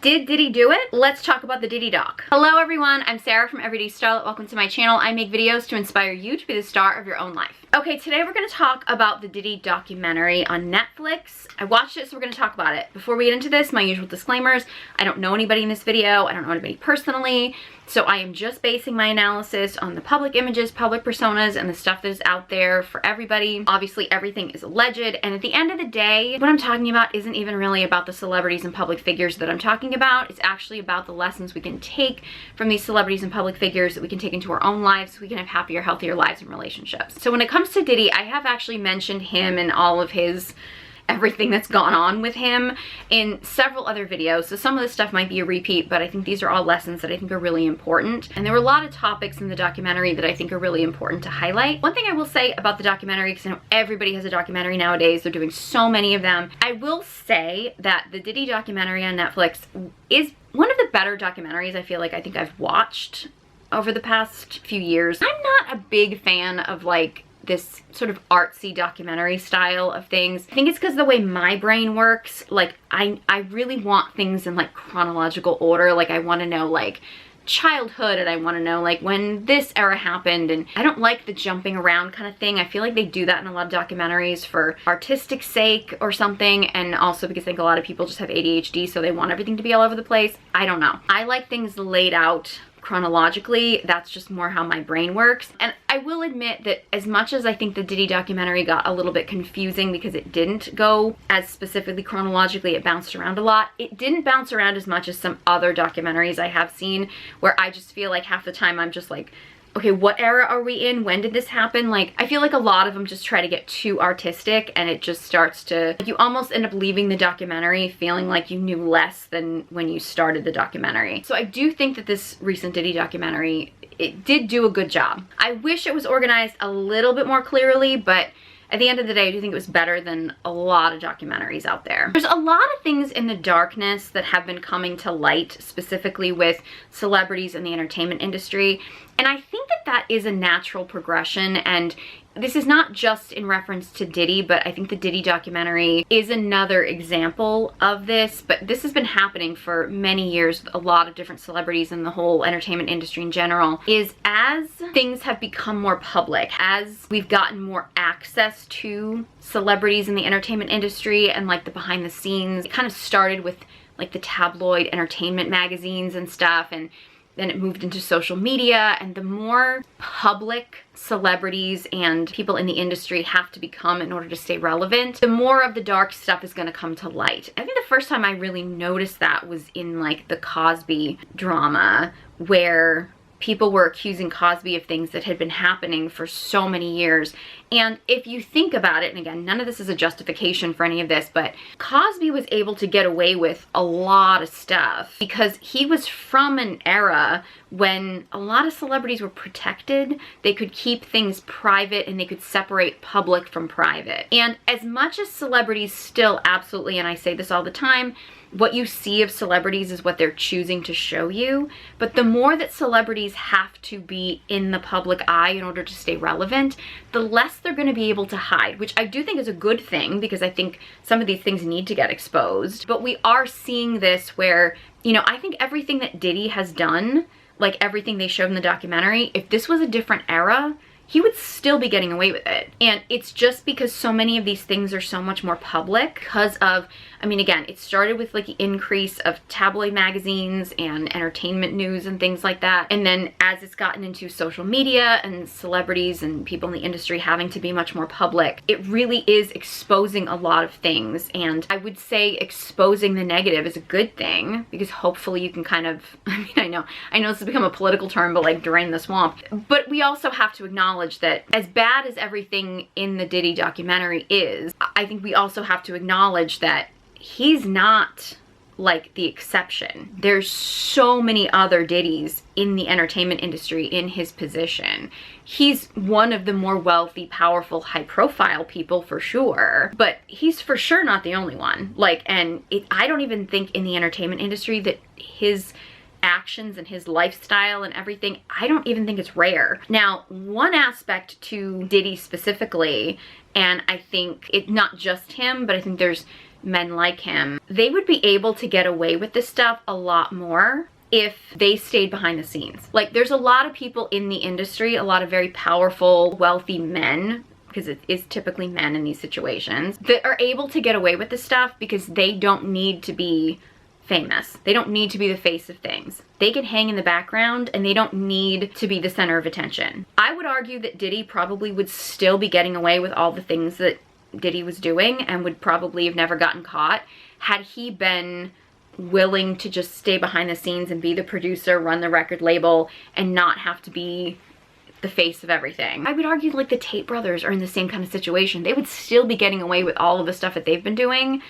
Did Diddy do it? Let's talk about the Diddy doc. Hello everyone, I'm Sarah from Everyday Starlet. Welcome to my channel. I make videos to inspire you to be the star of your own life. Okay, today we're going to talk about the Diddy documentary on Netflix. I watched it, so we're going to talk about it. Before we get into this, my usual disclaimers. I don't know anybody in this video. I don't know anybody personally. So I am just basing my analysis on the public images, public personas, and the stuff that is out there for everybody. Obviously, everything is alleged. And at the end of the day, what I'm talking about isn't even really about the celebrities and public figures that I'm talking about. It's actually about the lessons we can take from these celebrities and public figures that we can take into our own lives so we can have happier, healthier lives and relationships. So when it comes to Diddy, I have actually mentioned him and all of his everything that's gone on with him in several other videos. So some of this stuff might be a repeat, but I think these are all lessons that I think are really important. And there were a lot of topics in the documentary that I think are really important to highlight. One thing I will say about the documentary, because I know everybody has a documentary nowadays, they're doing so many of them. I will say that the Diddy documentary on Netflix is one of the better documentaries I think I've watched over the past few years. I'm not a big fan of like this sort of artsy documentary style of things. I think it's because of the way my brain works. Like I really want things in like chronological order. Like I want to know like childhood, and I want to know like when this era happened, and I don't like the jumping around kind of thing. I feel like they do that in a lot of documentaries for artistic sake or something, and also because I think a lot of people just have ADHD, so they want everything to be all over the place. I don't know. I like things laid out chronologically. That's just more how my brain works. And I will admit that as much as I think the Diddy documentary got a little bit confusing because it didn't go as specifically chronologically, it bounced around a lot. It didn't bounce around as much as some other documentaries I have seen, where I just feel like half the time I'm just like, okay, what era are we in? When did this happen? Like, I feel like a lot of them just try to get too artistic, and it just starts to, like, you almost end up leaving the documentary feeling like you knew less than when you started the documentary. So I do think that this recent Diddy documentary, it did do a good job. I wish it was organized a little bit more clearly, but at the end of the day, I do think it was better than a lot of documentaries out there. There's a lot of things in the darkness that have been coming to light, specifically with celebrities in the entertainment industry. And I think that that is a natural progression, and this is not just in reference to Diddy, but I think the Diddy documentary is another example of this. But this has been happening for many years with a lot of different celebrities in the whole entertainment industry in general, is as things have become more public, as we've gotten more access to celebrities in the entertainment industry and like the behind the scenes. It kind of started with like the tabloid entertainment magazines and stuff, and then it moved into social media, and the more public celebrities and people in the industry have to become in order to stay relevant, the more of the dark stuff is going to come to light. I think the first time I really noticed that was in like the Cosby drama, where people were accusing Cosby of things that had been happening for so many years. And if you think about it, and again, none of this is a justification for any of this, but Cosby was able to get away with a lot of stuff because he was from an era when a lot of celebrities were protected. They could keep things private, and they could separate public from private. And as much as celebrities still absolutely, and I say this all the time, what you see of celebrities is what they're choosing to show you. But the more that celebrities have to be in the public eye in order to stay relevant, the less they're going to be able to hide, which I do think is a good thing, because I think some of these things need to get exposed. But we are seeing this where, you know, I think everything that Diddy has done, like everything they showed in the documentary, if this was a different era, he would still be getting away with it. And it's just because so many of these things are so much more public because of, I mean, again, it started with like the increase of tabloid magazines and entertainment news and things like that. And then as it's gotten into social media and celebrities and people in the industry having to be much more public, it really is exposing a lot of things. And I would say exposing the negative is a good thing, because hopefully you can kind of, I mean, I know this has become a political term, but like drain the swamp. But we also have to acknowledge that as bad as everything in the Diddy documentary is, I think we also have to acknowledge that he's not like the exception. There's so many other Diddys in the entertainment industry in his position. He's one of the more wealthy, powerful, high-profile people for sure, but he's for sure not the only one. Like, and I don't even think in the entertainment industry that his actions and his lifestyle and everything, I don't even think it's rare. Now, one aspect to Diddy specifically, and I think it's not just him, but I think there's men like him, they would be able to get away with this stuff a lot more if they stayed behind the scenes. Like, there's a lot of people in the industry, a lot of very powerful, wealthy men, because it is typically men in these situations, that are able to get away with this stuff because they don't need to be famous. They don't need to be the face of things. They can hang in the background and they don't need to be the center of attention. I would argue that Diddy probably would still be getting away with all the things that Diddy was doing and would probably have never gotten caught had he been willing to just stay behind the scenes and be the producer, run the record label, and not have to be the face of everything. I would argue like the Tate brothers are in the same kind of situation. They would still be getting away with all of the stuff that they've been doing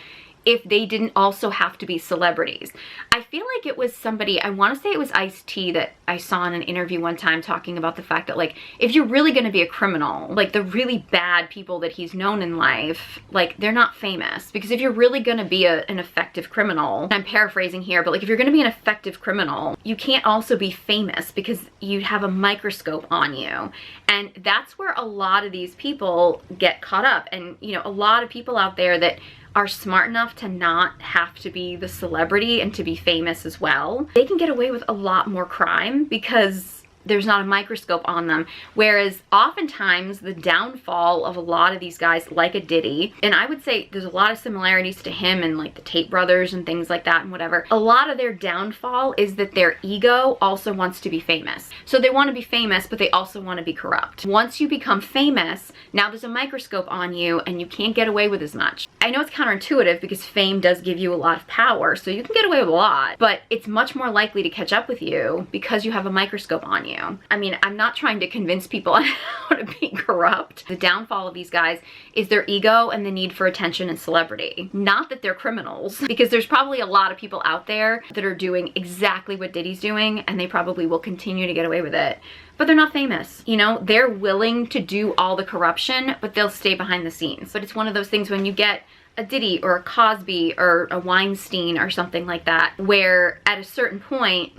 if they didn't also have to be celebrities. I feel like it was somebody, I want to say it was Ice-T, that I saw in an interview one time talking about the fact that, like, if you're really going to be a criminal, like the really bad people that he's known in life, like, they're not famous. Because if you're really going to be an effective criminal, I'm paraphrasing here, but like if you're going to be an effective criminal, you can't also be famous because you have a microscope on you. And that's where a lot of these people get caught up. And, you know, a lot of people out there that are smart enough to not have to be the celebrity and to be famous as well, they can get away with a lot more crime because there's not a microscope on them. Whereas oftentimes the downfall of a lot of these guys, like a Diddy, and I would say there's a lot of similarities to him and like the Tate brothers and things like that and whatever, a lot of their downfall is that their ego also wants to be famous. So they want to be famous, but they also want to be corrupt. Once you become famous, now there's a microscope on you and you can't get away with as much. I know it's counterintuitive because fame does give you a lot of power, so you can get away with a lot, but it's much more likely to catch up with you because you have a microscope on you. I mean, I'm not trying to convince people how to be corrupt. The downfall of these guys is their ego and the need for attention and celebrity. Not that they're criminals, because there's probably a lot of people out there that are doing exactly what Diddy's doing, and they probably will continue to get away with it. But they're not famous. You know, they're willing to do all the corruption, but they'll stay behind the scenes. But it's one of those things when you get a Diddy or a Cosby or a Weinstein or something like that, where at a certain point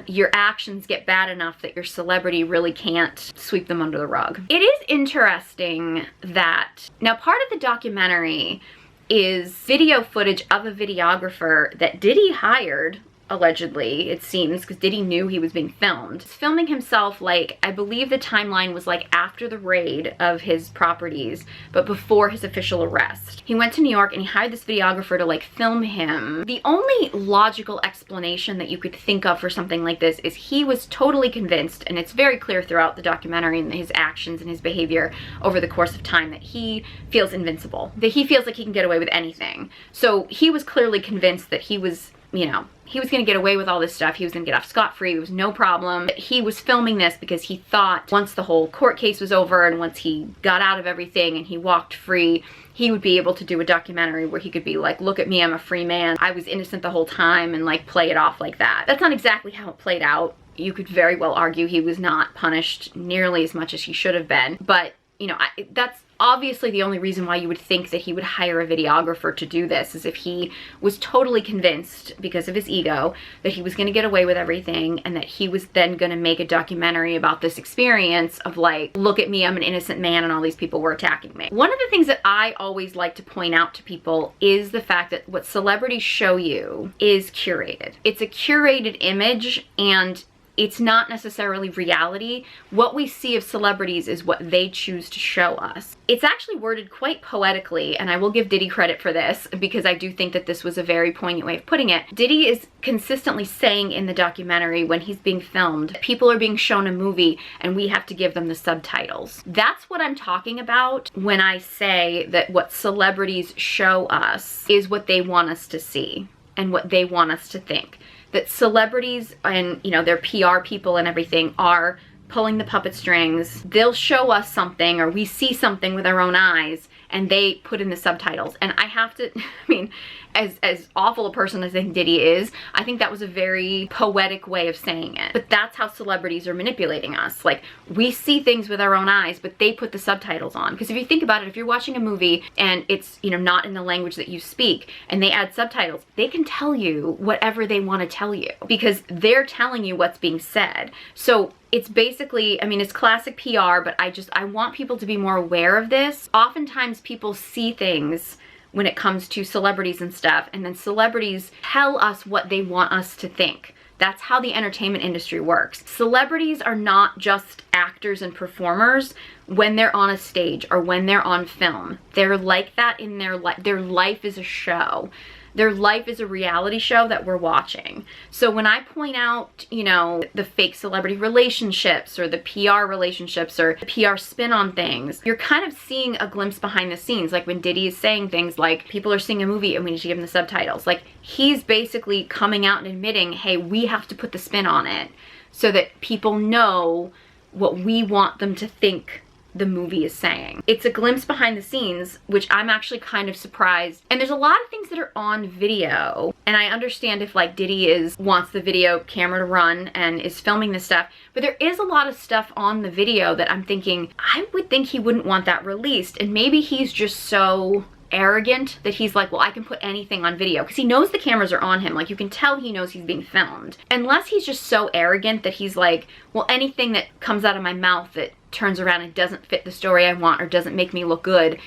your actions get bad enough that your celebrity really can't sweep them under the rug. It is interesting that, now part of the documentary is video footage of a videographer that Diddy hired, allegedly, it seems, because Diddy knew he was being filmed. He's filming himself, like, I believe the timeline was like after the raid of his properties, but before his official arrest. He went to New York and he hired this videographer to like film him. The only logical explanation that you could think of for something like this is he was totally convinced, and it's very clear throughout the documentary and his actions and his behavior over the course of time, that he feels invincible, that he feels like he can get away with anything. So he was clearly convinced that he was, you know, he was going to get away with all this stuff. He was going to get off scot-free. It was no problem. He was filming this because he thought once the whole court case was over and once he got out of everything and he walked free, he would be able to do a documentary where he could be like, look at me, I'm a free man. I was innocent the whole time, and like play it off like that. That's not exactly how it played out. You could very well argue he was not punished nearly as much as he should have been. But, you know, that's obviously the only reason why you would think that he would hire a videographer to do this, is if he was totally convinced, because of his ego, that he was going to get away with everything and that he was then going to make a documentary about this experience of like, look at me, I'm an innocent man and all these people were attacking me. One of the things that I always like to point out to people is the fact that what celebrities show you is curated. It's a curated image, and it's not necessarily reality. What we see of celebrities is what they choose to show us. It's actually worded quite poetically, and I will give Diddy credit for this because I do think that this was a very poignant way of putting it. Diddy is consistently saying in the documentary when he's being filmed, people are being shown a movie and we have to give them the subtitles. That's what I'm talking about when I say that what celebrities show us is what they want us to see and what they want us to think. That celebrities and, you know, their PR people and everything are pulling the puppet strings. They'll show us something, or we see something with our own eyes, and they put in the subtitles. And I have to, I mean, as awful a person as I think Diddy is, I think that was a very poetic way of saying it. But that's how celebrities are manipulating us. Like, we see things with our own eyes, but they put the subtitles on. Because if you think about it, if you're watching a movie and it's, you know, not in the language that you speak, and they add subtitles, they can tell you whatever they want to tell you because they're telling you what's being said. So it's basically, I mean, it's classic PR, but I want people to be more aware of this. Oftentimes people see things when it comes to celebrities and stuff, and then celebrities tell us what they want us to think. That's how the entertainment industry works. Celebrities are not just actors and performers when they're on a stage or when they're on film. They're like that in their life. Their life is a show. Their life is a reality show that we're watching. So when I point out, you know, the fake celebrity relationships or the PR relationships or the PR spin on things, you're kind of seeing a glimpse behind the scenes. Like when Diddy is saying things like, people are seeing a movie and we need to give them the subtitles. Like he's basically coming out and admitting, hey, we have to put the spin on it so that people know what we want them to think the movie is saying. It's a glimpse behind the scenes, which I'm actually kind of surprised. And there's a lot of things that are on video, and I understand if like Diddy wants the video camera to run and is filming this stuff, but there is a lot of stuff on the video that I'm thinking, I would think he wouldn't want that released. And maybe he's just so arrogant that he's like, well, I can put anything on video, because he knows the cameras are on him. Like you can tell he knows he's being filmed. Unless he's just so arrogant that he's like, well, anything that comes out of my mouth that turns around and doesn't fit the story I want or doesn't make me look good,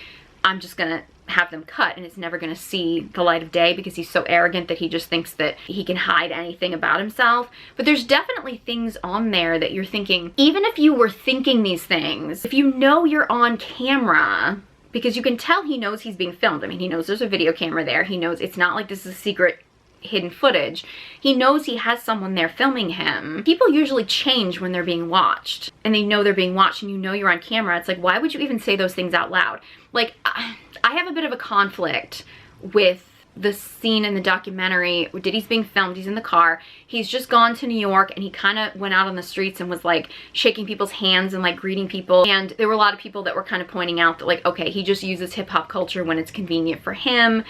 I'm just gonna have them cut, and it's never gonna see the light of day, because he's so arrogant that he just thinks that he can hide anything about himself. But there's definitely things on there that you're thinking, even if you were thinking these things, if you know you're on camera, because you can tell he knows he's being filmed. I mean, he knows there's a video camera there. He knows it's not like this is secret hidden footage. He knows he has someone there filming him. People usually change when they're being watched, and they know they're being watched, and you know you're on camera. It's like, why would you even say those things out loud? Like, I have a bit of a conflict with the scene in the documentary where Diddy's being filmed. He's in the car. He's just gone to New York, and he kind of went out on the streets and was like shaking people's hands and like greeting people. And there were a lot of people that were kind of pointing out that like, okay, he just uses hip hop culture when it's convenient for him.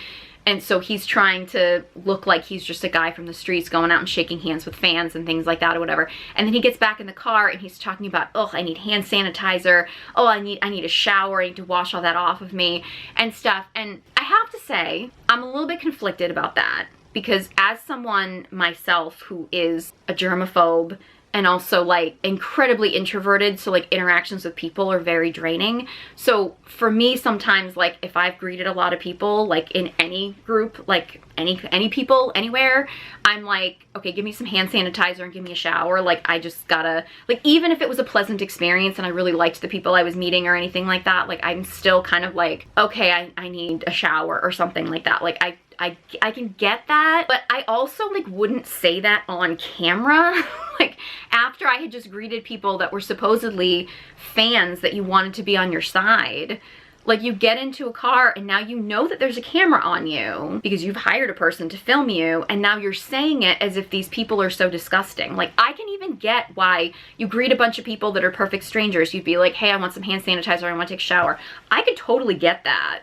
And so he's trying to look like he's just a guy from the streets going out and shaking hands with fans and things like that or whatever. And then he gets back in the car and he's talking about, oh, I need hand sanitizer. Oh, I need a shower. I need to wash all that off of me and stuff. And I have to say, I'm a little bit conflicted about that, because as someone myself who is a germaphobe and also like incredibly introverted, so like interactions with people are very draining. So for me, sometimes like if I've greeted a lot of people, like in any group, like any people anywhere, I'm like, okay, give me some hand sanitizer and give me a shower. Like I just gotta, like, even if it was a pleasant experience and I really liked the people I was meeting or anything like that, like I'm still kind of like, okay, I need a shower or something like that. Like I can get that, but I also like wouldn't say that on camera. Like after I had just greeted people that were supposedly fans that you wanted to be on your side. Like you get into a car and now you know that there's a camera on you because you've hired a person to film you, and now you're saying it as if these people are so disgusting. Like I can even get why you greet a bunch of people that are perfect strangers. You'd be like, hey, I want some hand sanitizer, I want to take a shower. I could totally get that.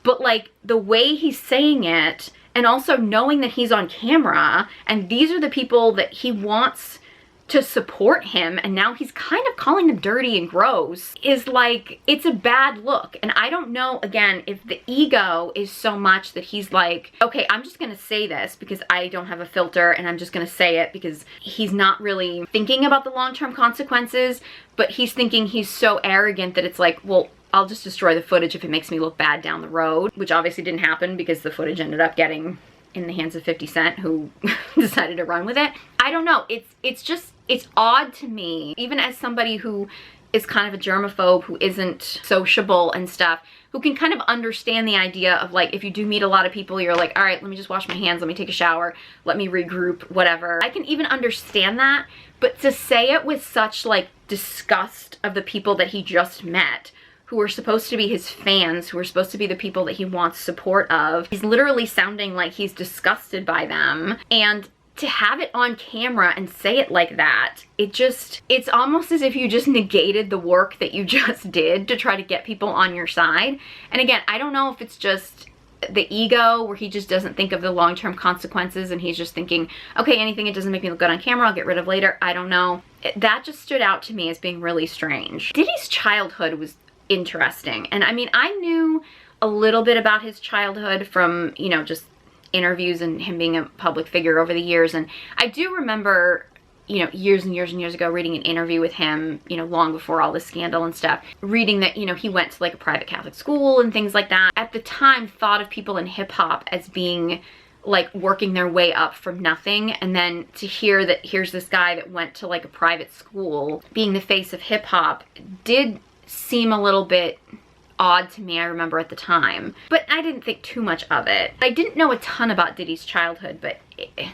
But like the way he's saying it, and also knowing that he's on camera and these are the people that he wants to support him, and now he's kind of calling them dirty and gross, is like, it's a bad look. And I don't know, again, if the ego is so much that he's like, okay, I'm just gonna say this because I don't have a filter, and I'm just gonna say it because he's not really thinking about the long-term consequences, but he's thinking he's so arrogant that it's like, well, I'll just destroy the footage if it makes me look bad down the road, which obviously didn't happen because the footage ended up getting in the hands of 50 Cent, who decided to run with it. I don't know, it's odd to me, even as somebody who is kind of a germaphobe, who isn't sociable and stuff, who can kind of understand the idea of like, if you do meet a lot of people, you're like, all right, let me just wash my hands, let me take a shower, let me regroup, whatever. I can even understand that, but to say it with such like disgust of the people that he just met, who are supposed to be his fans, who are supposed to be the people that he wants support of, he's literally sounding like he's disgusted by them. And to have it on camera and say it like that, it's almost as if you just negated the work that you just did to try to get people on your side. And again, I don't know if it's just the ego where he just doesn't think of the long-term consequences and he's just thinking, okay, anything that doesn't make me look good on camera, I'll get rid of later. I don't know. That just stood out to me as being really strange. Diddy's childhood was interesting. And I mean, I knew a little bit about his childhood from, you know, just interviews and him being a public figure over the years. And I do remember you know, years and years and years ago, reading an interview with him, you know, long before all this scandal and stuff, reading that, you know, he went to like a private Catholic school and things like that. At the time, thought of people in hip hop as being like working their way up from nothing, and then to hear that here's this guy that went to like a private school being the face of hip hop did seem a little bit odd to me, I remember at the time, but I didn't think too much of it. I didn't know a ton about Diddy's childhood, but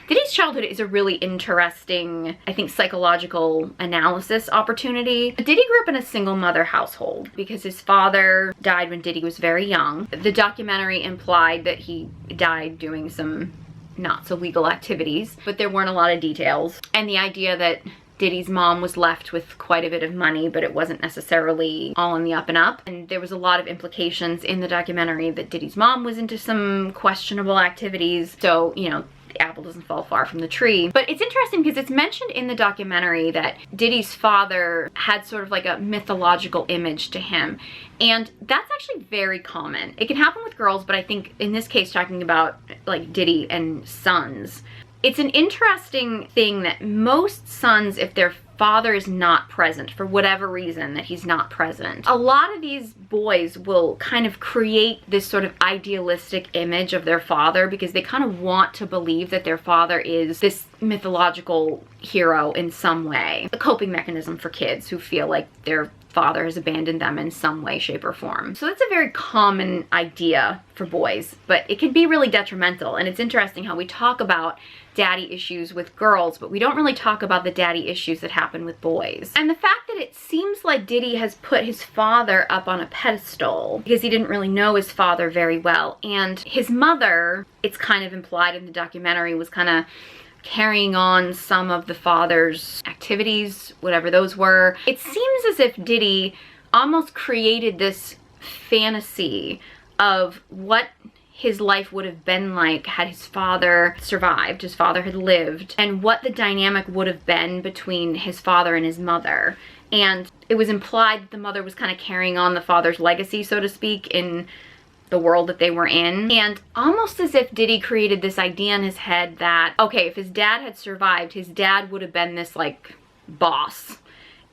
Diddy's childhood is a really interesting, I think, psychological analysis opportunity. Diddy grew up in a single mother household because his father died when Diddy was very young. The documentary implied that he died doing some not so legal activities, but there weren't a lot of details. And the idea that Diddy's mom was left with quite a bit of money, but it wasn't necessarily all on the up and up. And there was a lot of implications in the documentary that Diddy's mom was into some questionable activities. So, you know, the apple doesn't fall far from the tree. But it's interesting because it's mentioned in the documentary that Diddy's father had sort of like a mythological image to him. And that's actually very common. It can happen with girls, but I think in this case, talking about like Diddy and sons, it's an interesting thing that most sons, if their father is not present for whatever reason that he's not present, a lot of these boys will kind of create this sort of idealistic image of their father because they kind of want to believe that their father is this mythological hero in some way. A coping mechanism for kids who feel like their father has abandoned them in some way, shape, or form. So that's a very common idea for boys, but it can be really detrimental. And it's interesting how we talk about daddy issues with girls, but we don't really talk about the daddy issues that happen with boys. And the fact that it seems like Diddy has put his father up on a pedestal because he didn't really know his father very well. And his mother, it's kind of implied in the documentary, was kind of carrying on some of the father's activities, whatever those were. It seems as if Diddy almost created this fantasy of what his life would have been like had his father survived, his father had lived, and what the dynamic would have been between his father and his mother. And it was implied that the mother was kind of carrying on the father's legacy, so to speak, in the world that they were in. And almost as if Diddy created this idea in his head that, okay, if his dad had survived, his dad would have been this like boss,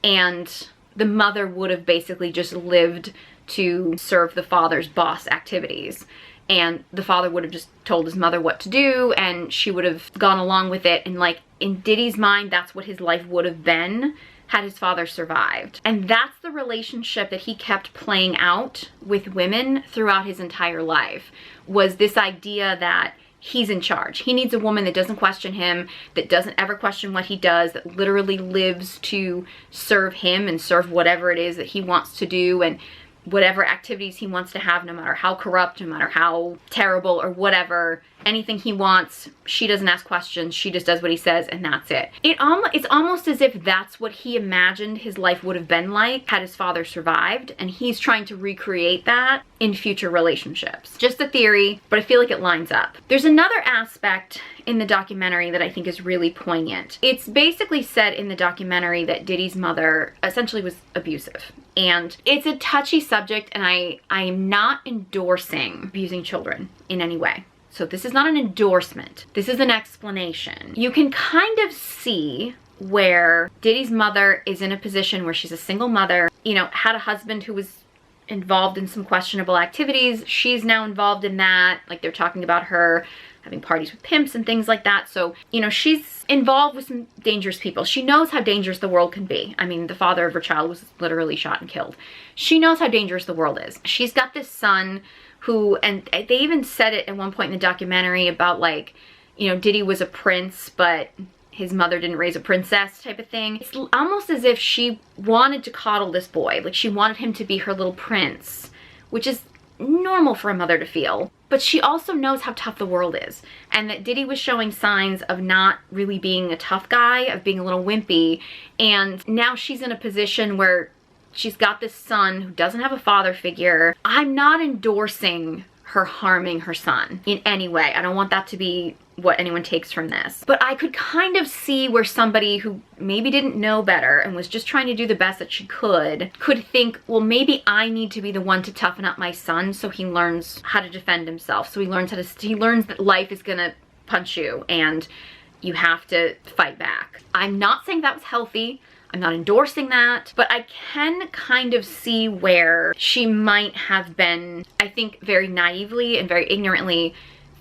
and the mother would have basically just lived to serve the father's boss activities. And the father would have just told his mother what to do, and she would have gone along with it. And like in Diddy's mind, that's what his life would have been had his father survived. And that's the relationship that he kept playing out with women throughout his entire life, was this idea that he's in charge. He needs a woman that doesn't question him, that doesn't ever question what he does, that literally lives to serve him and serve whatever it is that he wants to do, and whatever activities he wants to have, no matter how corrupt, no matter how terrible or whatever, anything he wants, she doesn't ask questions, she just does what he says, and that's it. It's almost as if that's what he imagined his life would have been like had his father survived, and he's trying to recreate that in future relationships. Just a theory, but I feel like it lines up. There's another aspect in the documentary that I think is really poignant. It's basically said in the documentary that Diddy's mother essentially was abusive. And it's a touchy subject, and I am not endorsing abusing children in any way. So this is not an endorsement. This is an explanation. You can kind of see where Diddy's mother is in a position where she's a single mother, you know, had a husband who was involved in some questionable activities. She's now involved in that. Like, they're talking about her having parties with pimps and things like that. So, you know, she's involved with some dangerous people. She knows how dangerous the world can be. I mean, the father of her child was literally shot and killed. She knows how dangerous the world is. She's got this son who, and they even said it at one point in the documentary about, like, you know, Diddy was a prince, but his mother didn't raise a princess type of thing. It's almost as if she wanted to coddle this boy. Like, she wanted him to be her little prince, which is normal for a mother to feel. But she also knows how tough the world is, and that Diddy was showing signs of not really being a tough guy, of being a little wimpy, and now she's in a position where she's got this son who doesn't have a father figure. I'm not endorsing her harming her son in any way. I don't want that to be what anyone takes from this. But I could kind of see where somebody who maybe didn't know better and was just trying to do the best that she could think, well, maybe I need to be the one to toughen up my son so he learns how to defend himself. So he learns that life is gonna punch you, and you have to fight back. I'm not saying that was healthy. I'm not endorsing that, but I can kind of see where she might have been, I think, very naively and very ignorantly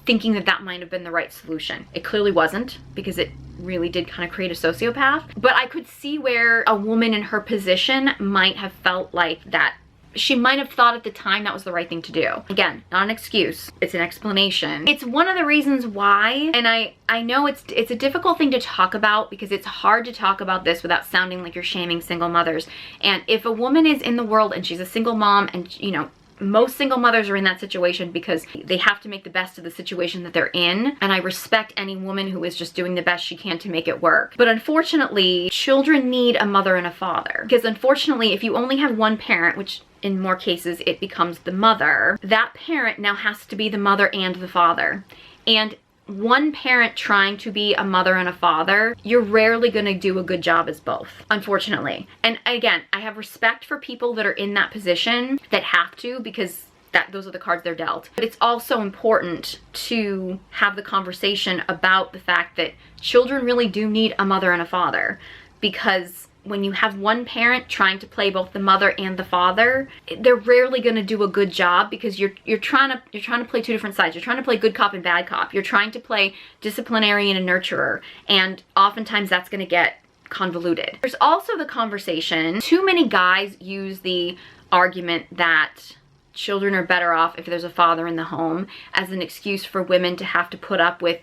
thinking that that might have been the right solution. It clearly wasn't, because it really did kind of create a sociopath. But I could see where a woman in her position might have felt like that. She might have thought at the time that was the right thing to do. Again, not an excuse, it's an explanation. It's one of the reasons why, and I know it's a difficult thing to talk about, because it's hard to talk about this without sounding like you're shaming single mothers. And if a woman is in the world and she's a single mom, and you know, most single mothers are in that situation because they have to make the best of the situation that they're in. And I respect any woman who is just doing the best she can to make it work. But unfortunately, children need a mother and a father. Because unfortunately, if you only have one parent, which in more cases it becomes the mother, that parent now has to be the mother and the father. And one parent trying to be a mother and a father, you're rarely going to do a good job as both, unfortunately. And again, I have respect for people that are in that position that have to, because those are the cards they're dealt. But it's also important to have the conversation about the fact that children really do need a mother and a father, because when you have one parent trying to play both the mother and the father, they're rarely going to do a good job, because you're trying to play two different sides. You're trying to play good cop and bad cop. You're trying to play disciplinarian and nurturer, and oftentimes that's going to get convoluted. There's also the conversation, too many guys use the argument that children are better off if there's a father in the home as an excuse for women to have to put up with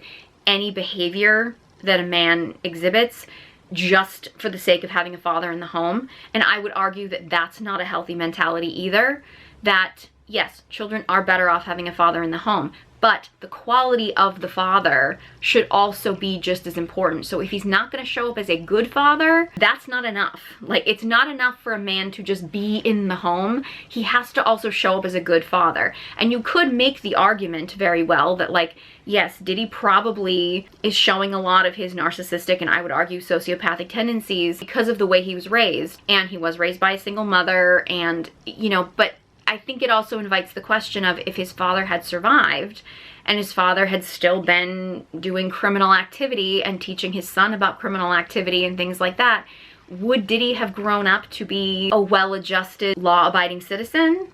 any behavior that a man exhibits just for the sake of having a father in the home. And I would argue that that's not a healthy mentality either. That yes, children are better off having a father in the home, but the quality of the father should also be just as important. So if he's not going to show up as a good father, that's not enough. Like, it's not enough for a man to just be in the home. He has to also show up as a good father. And you could make the argument very well that, like, yes, Diddy probably is showing a lot of his narcissistic and I would argue sociopathic tendencies because of the way he was raised. And he was raised by a single mother, and, you know, but I think it also invites the question of, if his father had survived and his father had still been doing criminal activity and teaching his son about criminal activity and things like that, would Diddy have grown up to be a well-adjusted, law-abiding citizen?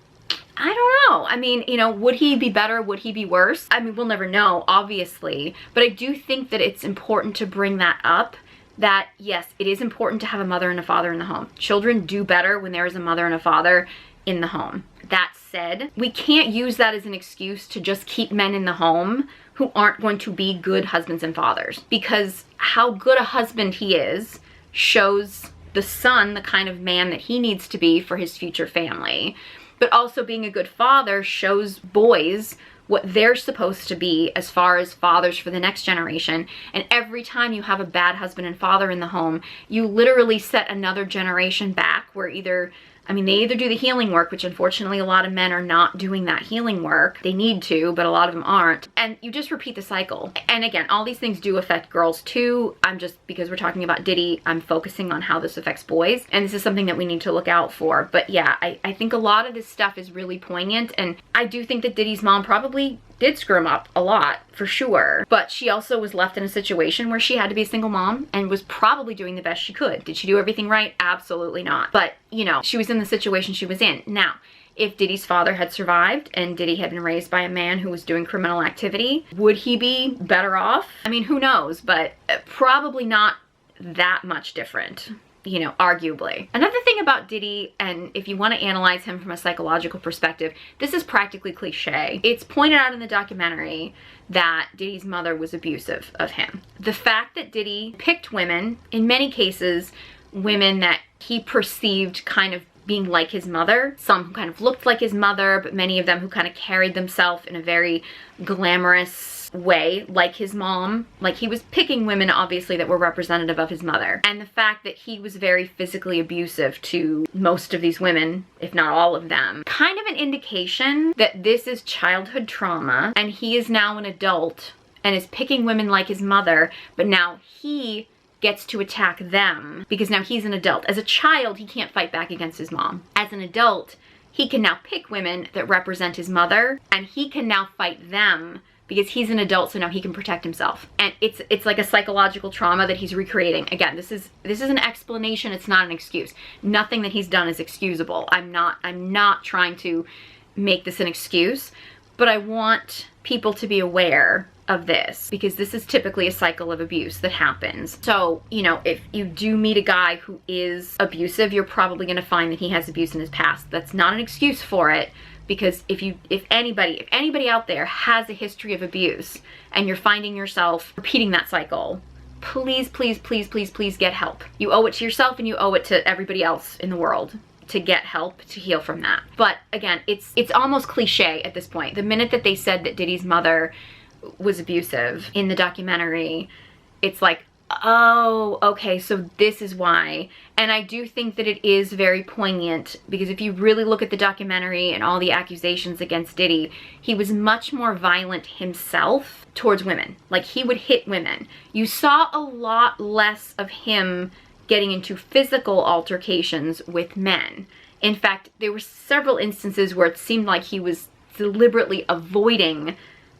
I don't know. I mean, you know, would he be better? Would he be worse? I mean, we'll never know, obviously. But I do think that it's important to bring that up, that yes, it is important to have a mother and a father in the home. Children do better when there is a mother and a father in the home. That said, we can't use that as an excuse to just keep men in the home who aren't going to be good husbands and fathers, because how good a husband he is shows the son the kind of man that he needs to be for his future family. But also being a good father shows boys what they're supposed to be as far as fathers for the next generation. And every time you have a bad husband and father in the home, you literally set another generation back, where either, I mean, they either do the healing work, which unfortunately a lot of men are not doing that healing work. They need to, but a lot of them aren't. And you just repeat the cycle. And again, all these things do affect girls too. I'm just, because we're talking about Diddy, I'm focusing on how this affects boys. And this is something that we need to look out for. But yeah, I think a lot of this stuff is really poignant. And I do think that Diddy's mom probably did screw him up a lot, for sure. But she also was left in a situation where she had to be a single mom and was probably doing the best she could. Did she do everything right? Absolutely not. But, you know, she was in the situation she was in. Now, if Diddy's father had survived and Diddy had been raised by a man who was doing criminal activity, would he be better off? I mean, who knows, but probably not that much different, you know, arguably. Another thing about Diddy, and if you want to analyze him from a psychological perspective, this is practically cliche. It's pointed out in the documentary that Diddy's mother was abusive of him. The fact that Diddy picked women, in many cases, women that he perceived kind of being like his mother, some who kind of looked like his mother, but many of them who kind of carried themselves in a very glamorous way, like his mom. Like, he was picking women, obviously, that were representative of his mother. And the fact that he was very physically abusive to most of these women, if not all of them, kind of an indication that this is childhood trauma, and he is now an adult and is picking women like his mother, but now he gets to attack them because now he's an adult. As a child, he can't fight back against his mom. As an adult, he can now pick women that represent his mother, and he can now fight them because he's an adult, so now he can protect himself. And it's like a psychological trauma that he's recreating. Again, this is an explanation, it's not an excuse. Nothing that he's done is excusable. I'm not trying to make this an excuse, but I want people to be aware of this, because this is typically a cycle of abuse that happens. So, you know, if you do meet a guy who is abusive, you're probably going to find that he has abuse in his past. That's not an excuse for it, because if anybody out there has a history of abuse and you're finding yourself repeating that cycle, please, please, please, please, please get help. You owe it to yourself and you owe it to everybody else in the world to get help to heal from that. But again, it's almost cliche at this point. The minute that they said that Diddy's mother was abusive in the documentary, it's like, oh, okay, so this is why. And I do think that it is very poignant, because if you really look at the documentary and all the accusations against Diddy, he was much more violent himself towards women. Like, he would hit women. You saw a lot less of him getting into physical altercations with men. In fact, there were several instances where it seemed like he was deliberately avoiding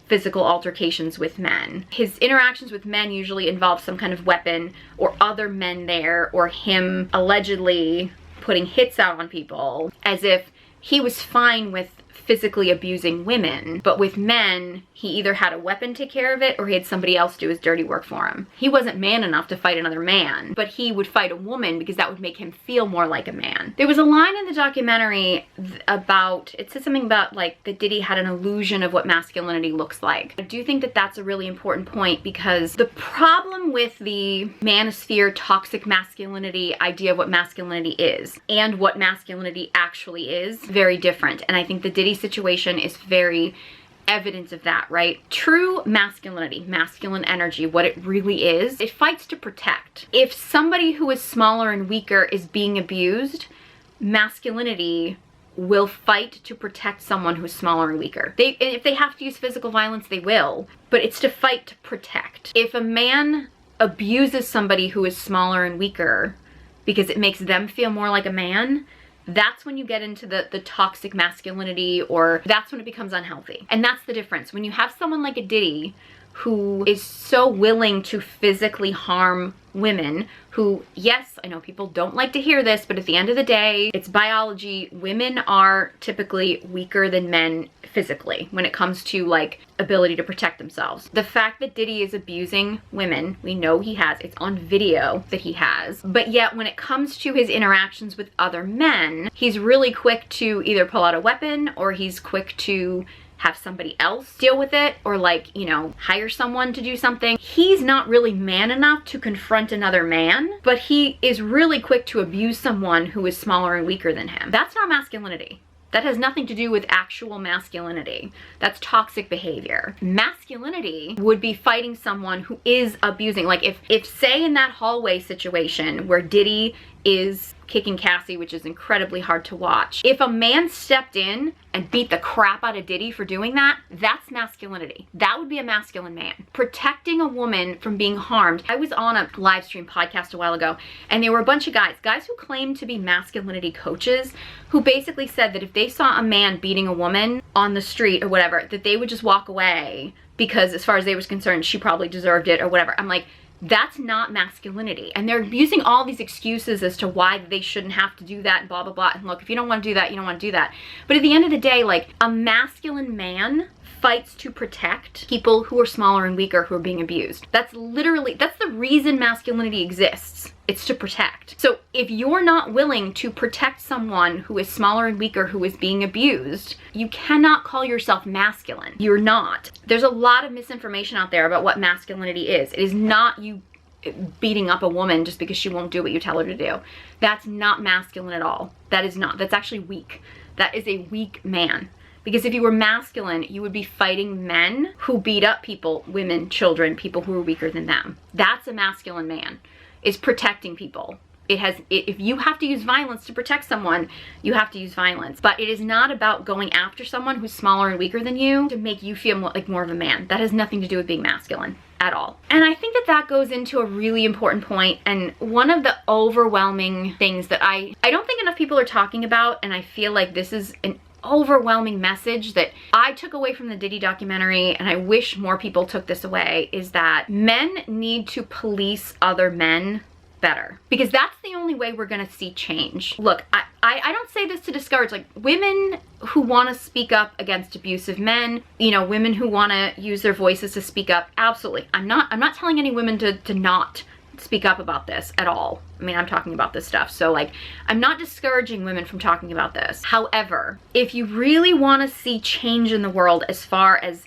physical altercations with men. His interactions with men usually involve some kind of weapon or other men there, or him allegedly putting hits out on people, as if he was fine with physically abusing women, but with men, he either had a weapon take care of it or he had somebody else do his dirty work for him. He wasn't man enough to fight another man, but he would fight a woman because that would make him feel more like a man. There was a line in the documentary about, it said something about like that Diddy had an illusion of what masculinity looks like. I do think that that's a really important point, because the problem with the manosphere toxic masculinity idea of what masculinity is and what masculinity actually is very different. And I think the Diddy situation is very evidence of that, right? True masculinity, masculine energy, what it really is, it fights to protect. If somebody who is smaller and weaker is being abused, masculinity will fight to protect someone who's smaller and weaker. If they have to use physical violence, they will, but it's to fight to protect. If a man abuses somebody who is smaller and weaker because it makes them feel more like a man, that's when you get into the toxic masculinity, or that's when it becomes unhealthy. And that's the difference. When you have someone like a Diddy who is so willing to physically harm women, who, yes, I know people don't like to hear this, but at the end of the day, it's biology. Women are typically weaker than men physically when it comes to like ability to protect themselves. The fact that Diddy is abusing women, we know he has, it's on video that he has, but yet when it comes to his interactions with other men, he's really quick to either pull out a weapon, or he's quick to have somebody else deal with it, or like, you know, hire someone to do something. He's not really man enough to confront another man, but he is really quick to abuse someone who is smaller and weaker than him. That's not masculinity. That has nothing to do with actual masculinity. That's toxic behavior. Masculinity would be fighting someone who is abusing. Like if say in that hallway situation where Diddy is kicking Cassie, which is incredibly hard to watch, if a man stepped in and beat the crap out of Diddy for doing that, that's masculinity. That would be a masculine man. Protecting a woman from being harmed. I was on a live stream podcast a while ago, and there were a bunch of guys who claimed to be masculinity coaches, who basically said that if they saw a man beating a woman on the street or whatever, that they would just walk away because as far as they were concerned, she probably deserved it or whatever. I'm like, that's not masculinity. And they're using all these excuses as to why they shouldn't have to do that and blah, blah, blah. And look, if you don't want to do that, you don't want to do that. But at the end of the day, like, a masculine man fights to protect people who are smaller and weaker who are being abused. That's the reason masculinity exists. It's to protect. So if you're not willing to protect someone who is smaller and weaker who is being abused, you cannot call yourself masculine. You're not. There's a lot of misinformation out there about what masculinity is. It is not you beating up a woman just because she won't do what you tell her to do. That's not masculine at all. That is not. That's actually weak. That is a weak man. Because if you were masculine, you would be fighting men who beat up people, women, children, people who are weaker than them. That's a masculine man, is protecting people. If you have to use violence to protect someone, you have to use violence. But it is not about going after someone who's smaller and weaker than you to make you feel like more of a man. That has nothing to do with being masculine at all. And I think that that goes into a really important point, and one of the overwhelming things that I don't think enough people are talking about, and I feel like this is overwhelming message that I took away from the Diddy documentary, and I wish more people took this away, is that men need to police other men better, because that's the only way we're gonna see change. Look, I don't say this to discourage, like, women who want to speak up against abusive men, you know, women who want to use their voices to speak up, absolutely. I'm not telling any women to not speak up about this at all. I mean, I'm talking about this stuff, so like, I'm not discouraging women from talking about this. However, if you really want to see change in the world as far as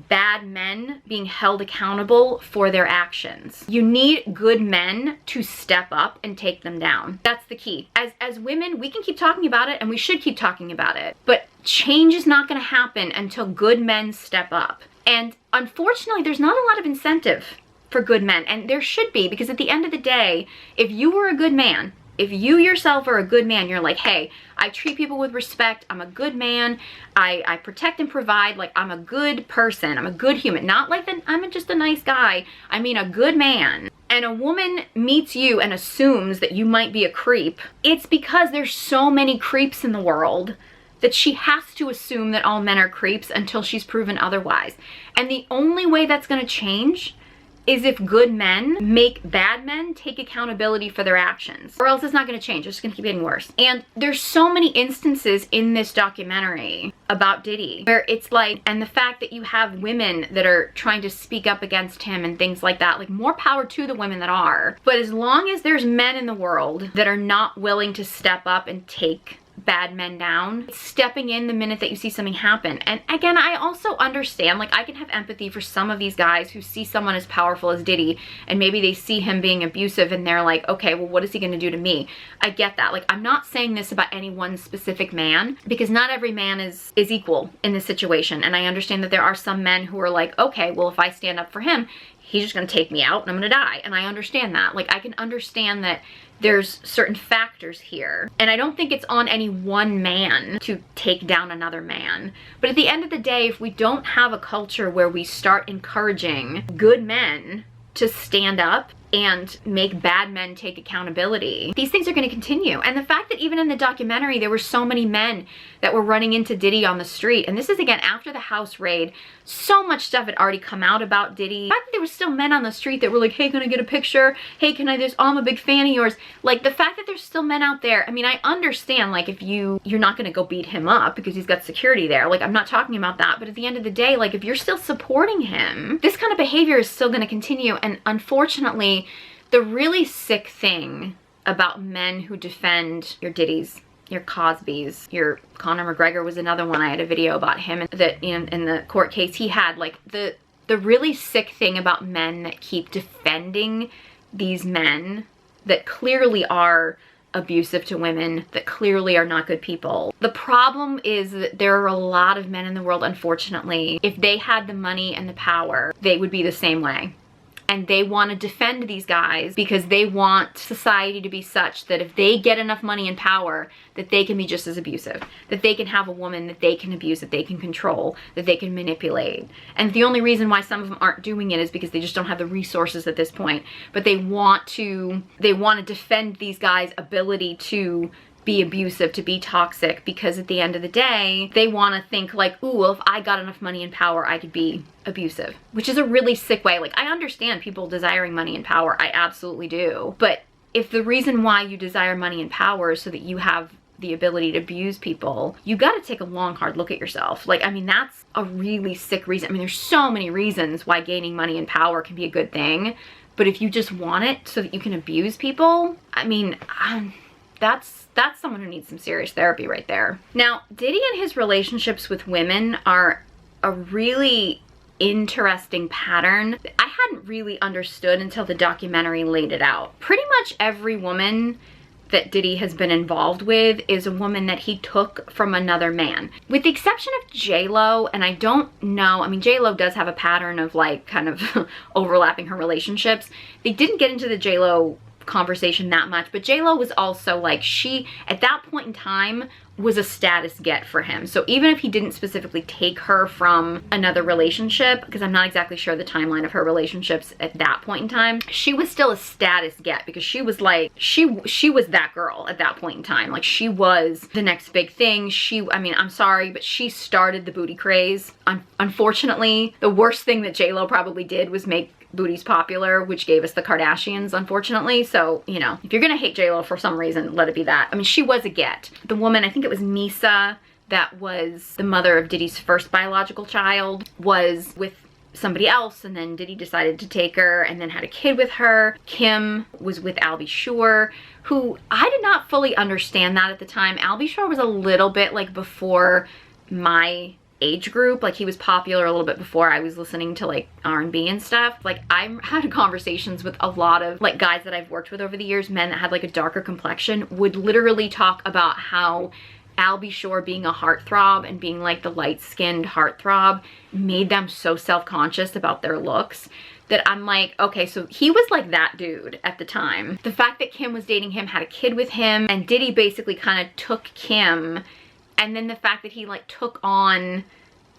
bad men being held accountable for their actions, you need good men to step up and take them down. That's the key. As women, we can keep talking about it, and we should keep talking about it, but change is not going to happen until good men step up. And unfortunately, there's not a lot of incentive for good men, and there should be, because at the end of the day, if you were a good man, if you yourself are a good man, you're like, hey, I treat people with respect, I'm a good man, I protect and provide, like, I'm a good person, I'm a good human, not like that I'm just a nice guy, I mean a good man, and a woman meets you and assumes that you might be a creep, it's because there's so many creeps in the world that she has to assume that all men are creeps until she's proven otherwise. And the only way that's going to change is if good men make bad men take accountability for their actions, or else it's not going to change. It's just going to keep getting worse. And there's so many instances in this documentary about Diddy where it's like, and the fact that you have women that are trying to speak up against him and things like that, like, more power to the women that are. But as long as there's men in the world that are not willing to step up and take bad men down, stepping in the minute that you see something happen. And again, I also understand, like, I can have empathy for some of these guys who see someone as powerful as Diddy, and maybe they see him being abusive and they're like, okay, well, what is he gonna do to me? I get that. Like, I'm not saying this about any one specific man, because not every man is equal in this situation. And I understand that there are some men who are like, okay, well, if I stand up for him, he's just gonna take me out and I'm gonna die. And I understand that. Like, I can understand that there's certain factors here. And I don't think it's on any one man to take down another man. But at the end of the day, if we don't have a culture where we start encouraging good men to stand up and make bad men take accountability, these things are going to continue. And the fact that even in the documentary, there were so many men that were running into Diddy on the street. And this is, again, after the house raid. So much stuff had already come out about Diddy. The fact that there were still men on the street that were like, hey, can I get a picture? Hey, can I oh, I'm a big fan of yours. Like, the fact that there's still men out there, I mean, I understand, like, if you're not going to go beat him up because he's got security there. Like, I'm not talking about that. But at the end of the day, like, if you're still supporting him, this kind of behavior is still going to continue. And unfortunately, the really sick thing about men who defend your Diddys, your Cosbys, your Conor McGregor was another one. I had a video about him that in the court case he had, like, the really sick thing about men that keep defending these men that clearly are abusive to women, that clearly are not good people. The problem is that there are a lot of men in the world, unfortunately, if they had the money and the power, they would be the same way. And they want to defend these guys because they want society to be such that if they get enough money and power, that they can be just as abusive, that they can have a woman that they can abuse, that they can control, that they can manipulate. And the only reason why some of them aren't doing it is because they just don't have the resources at this point. But they want to defend these guys' ability to be abusive, to be toxic, because at the end of the day, they want to think like, ooh, well, if I got enough money and power, I could be abusive, which is a really sick way. Like, I understand people desiring money and power. I absolutely do. But if the reason why you desire money and power is so that you have the ability to abuse people, you got to take a long, hard look at yourself. Like, I mean, that's a really sick reason. I mean, there's so many reasons why gaining money and power can be a good thing. But if you just want it so that you can abuse people, I mean, that's someone who needs some serious therapy right there. Now, Diddy and his relationships with women are a really interesting pattern that I hadn't really understood until the documentary laid it out. Pretty much every woman that Diddy has been involved with is a woman that he took from another man. With the exception of J-Lo, and I don't know, I mean, J-Lo does have a pattern of, like, kind of overlapping her relationships. They didn't get into the J-Lo conversation that much, but J-Lo was also like, she, at that point in time, was a status get for him. So even if he didn't specifically take her from another relationship, because I'm not exactly sure the timeline of her relationships at that point in time, she was still a status get because she was like, she was that girl at that point in time. Like, she was the next big thing. I mean, I'm sorry, but she started the booty craze. Unfortunately, the worst thing that J-Lo probably did was make booties popular, which gave us the Kardashians, unfortunately. So, you know, if you're gonna hate J-Lo for some reason, let it be that. I mean, she was a get. The woman, I think it was Misa, that was the mother of Diddy's first biological child, was with somebody else, and then Diddy decided to take her and then had a kid with her. Kim was with Albie Shore, who I did not fully understand that at the time. Albie Shore was a little bit like before my age group. Like, he was popular a little bit before I was listening to like R&B and stuff. Like, I had conversations with a lot of like guys that I've worked with over the years, men that had like a darker complexion, would literally talk about how Albie Shore being a heartthrob and being like the light-skinned heartthrob made them so self-conscious about their looks that I'm like, okay, so he was like that dude at the time. The fact that Kim was dating him, had a kid with him, and Diddy basically kind of took Kim, and then the fact that he like took on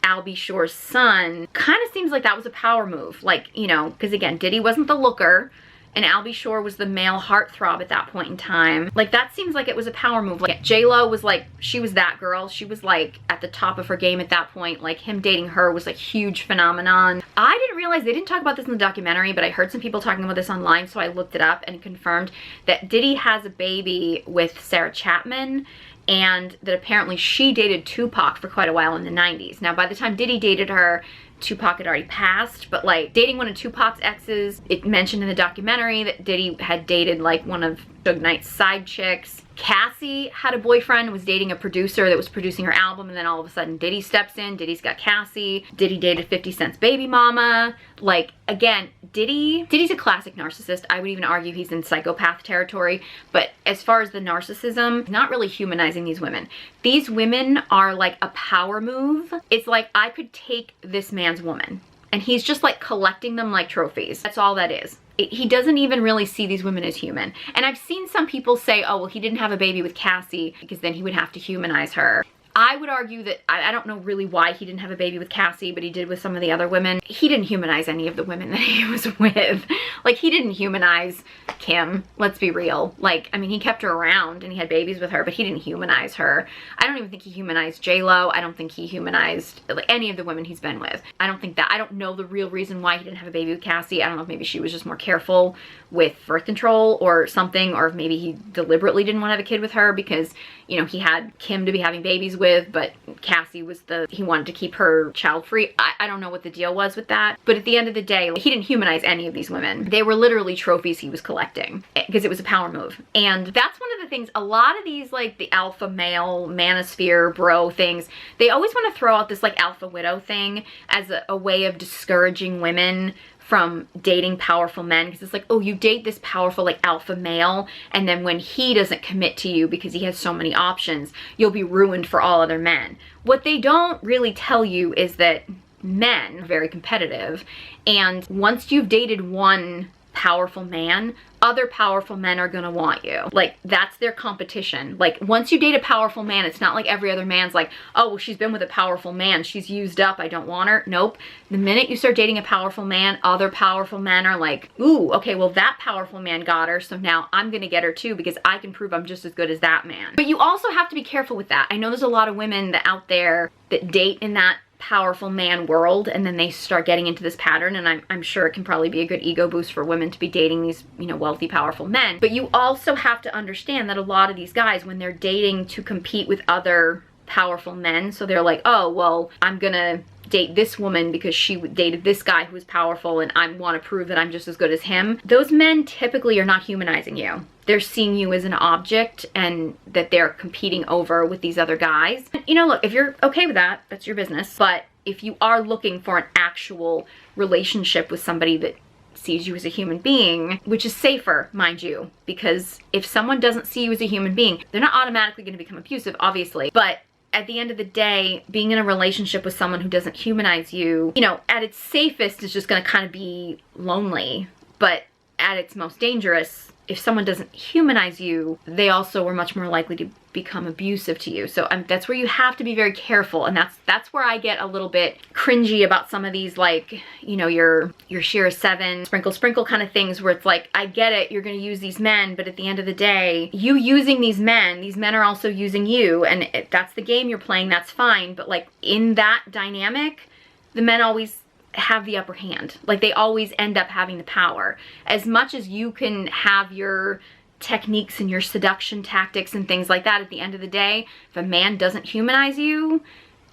Albie Shore's son kind of seems like that was a power move. Like, you know, because again, Diddy wasn't the looker and Albie Shore was the male heartthrob at that point in time. Like, that seems like it was a power move. Like, J-Lo was like, she was that girl. She was like at the top of her game at that point. Like, him dating her was like huge phenomenon. I didn't realize, they didn't talk about this in the documentary, but I heard some people talking about this online, so I looked it up and confirmed that Diddy has a baby with Sarah Chapman, and that apparently she dated Tupac for quite a while in the 90s. Now, by the time Diddy dated her, Tupac had already passed, but like dating one of Tupac's exes, it mentioned in the documentary that Diddy had dated like one of Suge Knight's side chicks. Cassie had a boyfriend, was dating a producer that was producing her album, and then all of a sudden Diddy steps in. Diddy's got Cassie. Diddy dated 50 Cent's baby mama. Like, again, Diddy's a classic narcissist. I would even argue he's in psychopath territory, but as far as the narcissism, not really humanizing these women. These women are like a power move. It's like, I could take this man's woman, and he's just like collecting them like trophies. That's all that is. He doesn't even really see these women as human. And I've seen some people say, oh, well, he didn't have a baby with Cassie because then he would have to humanize her. I would argue that, I don't know really why he didn't have a baby with Cassie, but he did with some of the other women. He didn't humanize any of the women that he was with. Like, he didn't humanize Kim, let's be real. Like, I mean, he kept her around and he had babies with her, but he didn't humanize her. I don't even think he humanized J-Lo. I don't think he humanized like any of the women he's been with. I don't know the real reason why he didn't have a baby with Cassie. I don't know if maybe she was just more careful with birth control or something, or if maybe he deliberately didn't want to have a kid with her because, you know, he had Kim to be having babies with, but Cassie was he wanted to keep her child free. I don't know what the deal was with that, but at the end of the day, he didn't humanize any of these women. They were literally trophies he was collecting because it was a power move. And that's one of the things, a lot of these, like the alpha male, manosphere, bro things, they always want to throw out this like alpha widow thing as a way of discouraging women from dating powerful men, because it's like, oh, you date this powerful like alpha male, and then when he doesn't commit to you because he has so many options, you'll be ruined for all other men. What they don't really tell you is that men are very competitive, and once you've dated one powerful man, other powerful men are gonna want you. Like, that's their competition. Like, once you date a powerful man, it's not like every other man's like, oh, well, she's been with a powerful man, she's used up, I don't want her. Nope. The minute you start dating a powerful man, other powerful men are like, ooh, okay, well, that powerful man got her, so now I'm gonna get her too because I can prove I'm just as good as that man. But you also have to be careful with that. I know there's a lot of women that out there that date in that powerful man world, and then they start getting into this pattern, and I'm sure it can probably be a good ego boost for women to be dating these, you know, wealthy, powerful men. But you also have to understand that a lot of these guys, when they're dating to compete with other powerful men, so they're like, oh, well, I'm gonna date this woman because she dated this guy who was powerful and I want to prove that I'm just as good as him. Those men typically are not humanizing you. They're seeing you as an object and that they're competing over with these other guys. You know, look, if you're okay with that, that's your business. But if you are looking for an actual relationship with somebody that sees you as a human being, which is safer, mind you, because if someone doesn't see you as a human being, they're not automatically going to become abusive, obviously, but at the end of the day, being in a relationship with someone who doesn't humanize you, you know, at its safest is just going to kind of be lonely, but at its most dangerous, if someone doesn't humanize you, they also are much more likely to become abusive to you. So that's where you have to be very careful, and that's where I get a little bit cringy about some of these, like, you know, your Shira 7 sprinkle kind of things, where it's like, I get it, you're gonna use these men, but at the end of the day, you using these men are also using you, and if that's the game you're playing, that's fine. But like, in that dynamic, the men always have the upper hand. Like, they always end up having the power. As much as you can have your techniques and your seduction tactics and things like that, at the end of the day, if a man doesn't humanize you,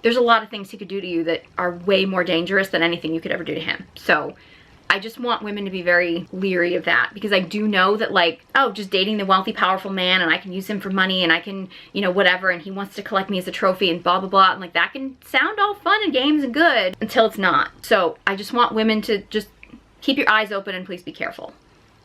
there's a lot of things he could do to you that are way more dangerous than anything you could ever do to him. So I just want women to be very leery of that, because I do know that, like, oh, just dating the wealthy, powerful man, and I can use him for money, and I can, you know, whatever, and he wants to collect me as a trophy, and blah, blah, blah. And like, that can sound all fun and games and good until it's not. So I just want women to just keep your eyes open and please be careful,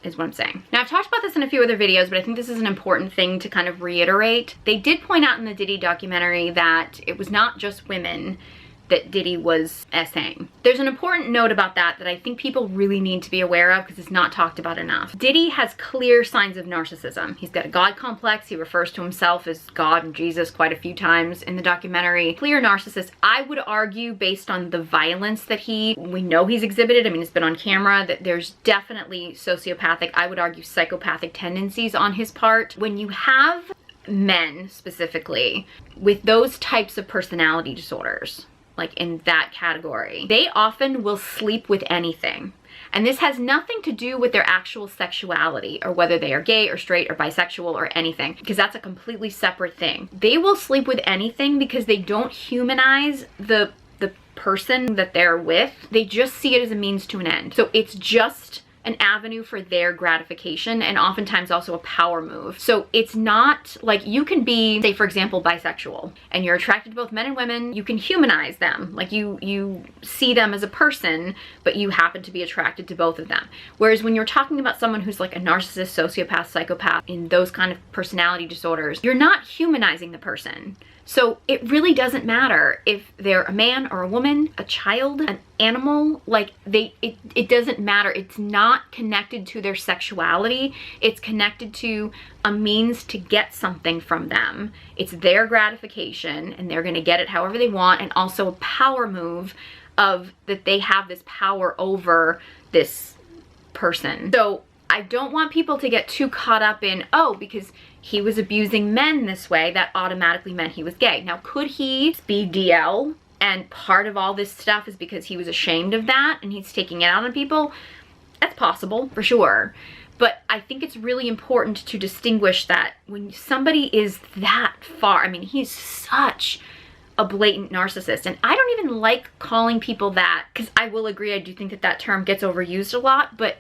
is what I'm saying. Now, I've talked about this in a few other videos, but I think this is an important thing to kind of reiterate. They did point out in the Diddy documentary that it was not just women that Diddy was essaying. There's an important note about that I think people really need to be aware of, because it's not talked about enough. Diddy has clear signs of narcissism. He's got a God complex. He refers to himself as God and Jesus quite a few times in the documentary. Clear narcissist. I would argue, based on the violence that we know he's exhibited, I mean, it's been on camera, that there's definitely sociopathic, I would argue psychopathic tendencies on his part. When you have men specifically with those types of personality disorders, like in that category, they often will sleep with anything. And this has nothing to do with their actual sexuality, or whether they are gay or straight or bisexual or anything, because that's a completely separate thing. They will sleep with anything because they don't humanize the person that they're with. They just see it as a means to an end. So it's just an avenue for their gratification, and oftentimes also a power move. So it's not like, you can be, say for example, bisexual, and you're attracted to both men and women. You can humanize them, like you see them as a person, but you happen to be attracted to both of them. Whereas when you're talking about someone who's like a narcissist, sociopath, psychopath, in those kind of personality disorders, you're not humanizing the person. So it really doesn't matter if they're a man or a woman, a child, an animal, like it doesn't matter. It's not connected to their sexuality. It's connected to a means to get something from them. It's their gratification, and they're gonna get it however they want, and also a power move of that they have this power over this person. So I don't want people to get too caught up in, oh, because he was abusing men this way, that automatically meant he was gay. Now, could he be DL, and part of all this stuff is because he was ashamed of that and he's taking it out on people? That's possible, for sure. But I think it's really important to distinguish that when somebody is that far, I mean, he's such a blatant narcissist, and I don't even like calling people that, because I will agree, I do think that that term gets overused a lot, but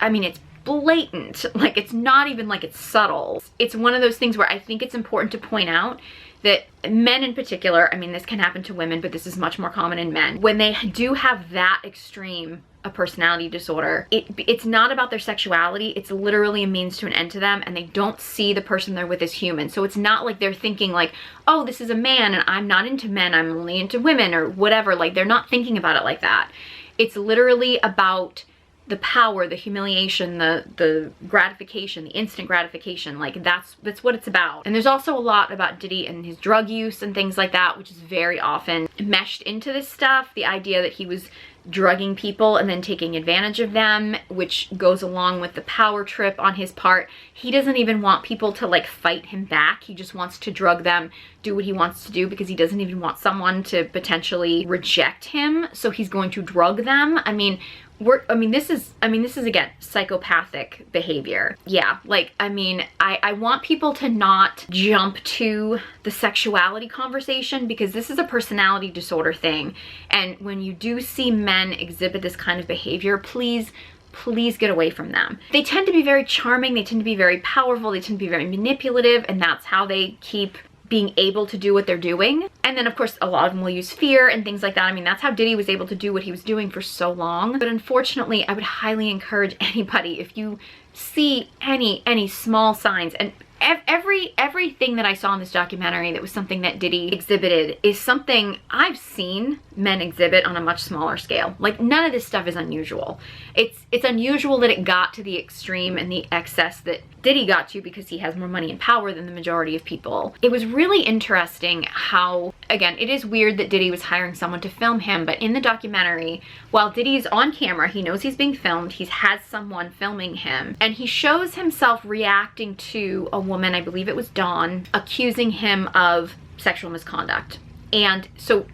I mean, it's blatant. Like, it's not even like it's subtle. It's one of those things where I think it's important to point out that men in particular, I mean, this can happen to women, but this is much more common in men, when they do have that extreme a personality disorder, it's not about their sexuality. It's literally a means to an end to them, and they don't see the person they're with as human. So it's not like they're thinking like, oh, this is a man and I'm not into men, I'm only into women, or whatever. Like, they're not thinking about it like that. It's literally about the power, the humiliation, the gratification, the instant gratification. Like, that's what it's about. And there's also a lot about Diddy and his drug use and things like that, which is very often meshed into this stuff. The idea that he was drugging people and then taking advantage of them, which goes along with the power trip on his part. He doesn't even want people to like fight him back. He just wants to drug them, do what he wants to do, because he doesn't even want someone to potentially reject him. So he's going to drug them. I mean, this is again, psychopathic behavior. Yeah, like, I mean, I want people to not jump to the sexuality conversation, because this is a personality disorder thing. And when you do see men exhibit this kind of behavior, please get away from them. They tend to be very charming, they tend to be very powerful, they tend to be very manipulative, and that's how they keep being able to do what they're doing. And then of course a lot of them will use fear and things like that. I mean, that's how Diddy was able to do what he was doing for so long. But unfortunately, I would highly encourage anybody, if you see any small signs, and everything that I saw in this documentary that was something that Diddy exhibited is something I've seen men exhibit on a much smaller scale. Like, none of this stuff is unusual. It's unusual that it got to the extreme and the excess that Diddy got to because he has more money and power than the majority of people. It was really interesting how, again, it is weird that Diddy was hiring someone to film him, but in the documentary, while Diddy's on camera, he knows he's being filmed, he has someone filming him, and he shows himself reacting to a woman, I believe it was Dawn, accusing him of sexual misconduct. And so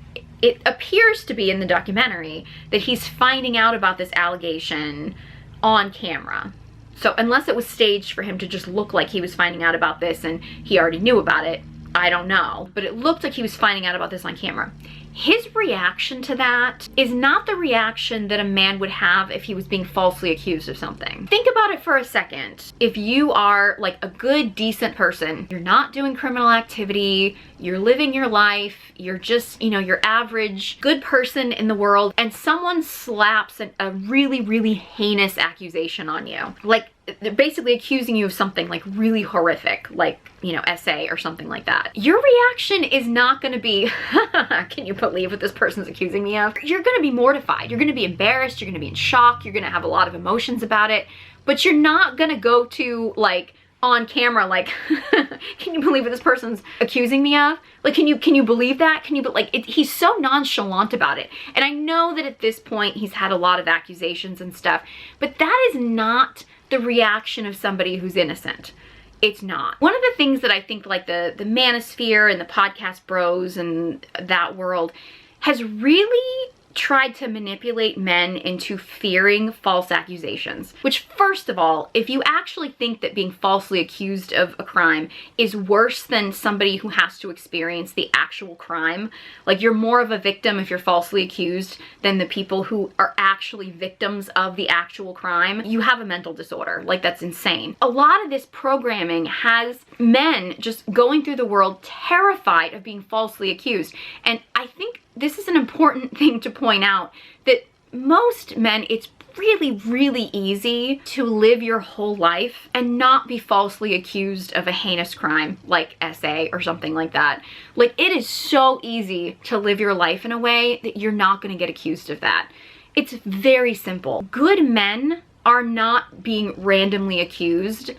it appears to be in the documentary that he's finding out about this allegation on camera. So unless it was staged for him to just look like he was finding out about this and he already knew about it, I don't know. But it looked like he was finding out about this on camera. His reaction to that is not the reaction that a man would have if he was being falsely accused of something. Think about it for a second. If you are like a good, decent person, you're not doing criminal activity, you're living your life, you're just, you know, your average good person in the world, and someone slaps a really, really heinous accusation on you. Like, they're basically accusing you of something like really horrific, like, you know, SA or something like that. Your reaction is not gonna be, can you believe what this person's accusing me of? You're gonna be mortified. You're gonna be embarrassed. You're gonna be in shock. You're gonna have a lot of emotions about it, but you're not gonna go to like on camera like, can you believe what this person's accusing me of? Like, can you believe that? Can you, but like, he's so nonchalant about it. And I know that at this point he's had a lot of accusations and stuff, but that is not the reaction of somebody who's innocent. It's not. One of the things that I think like the manosphere and the podcast bros and that world has really tried to manipulate men into fearing false accusations. Which, first of all, if you actually think that being falsely accused of a crime is worse than somebody who has to experience the actual crime, like you're more of a victim if you're falsely accused than the people who are actually victims of the actual crime, you have a mental disorder. Like, that's insane. A lot of this programming has men just going through the world terrified of being falsely accused. And I think this is an important thing to point out, that most men, it's really, really easy to live your whole life and not be falsely accused of a heinous crime like SA or something like that. Like, it is so easy to live your life in a way that you're not going to get accused of that. It's very simple. Good men are not being randomly accused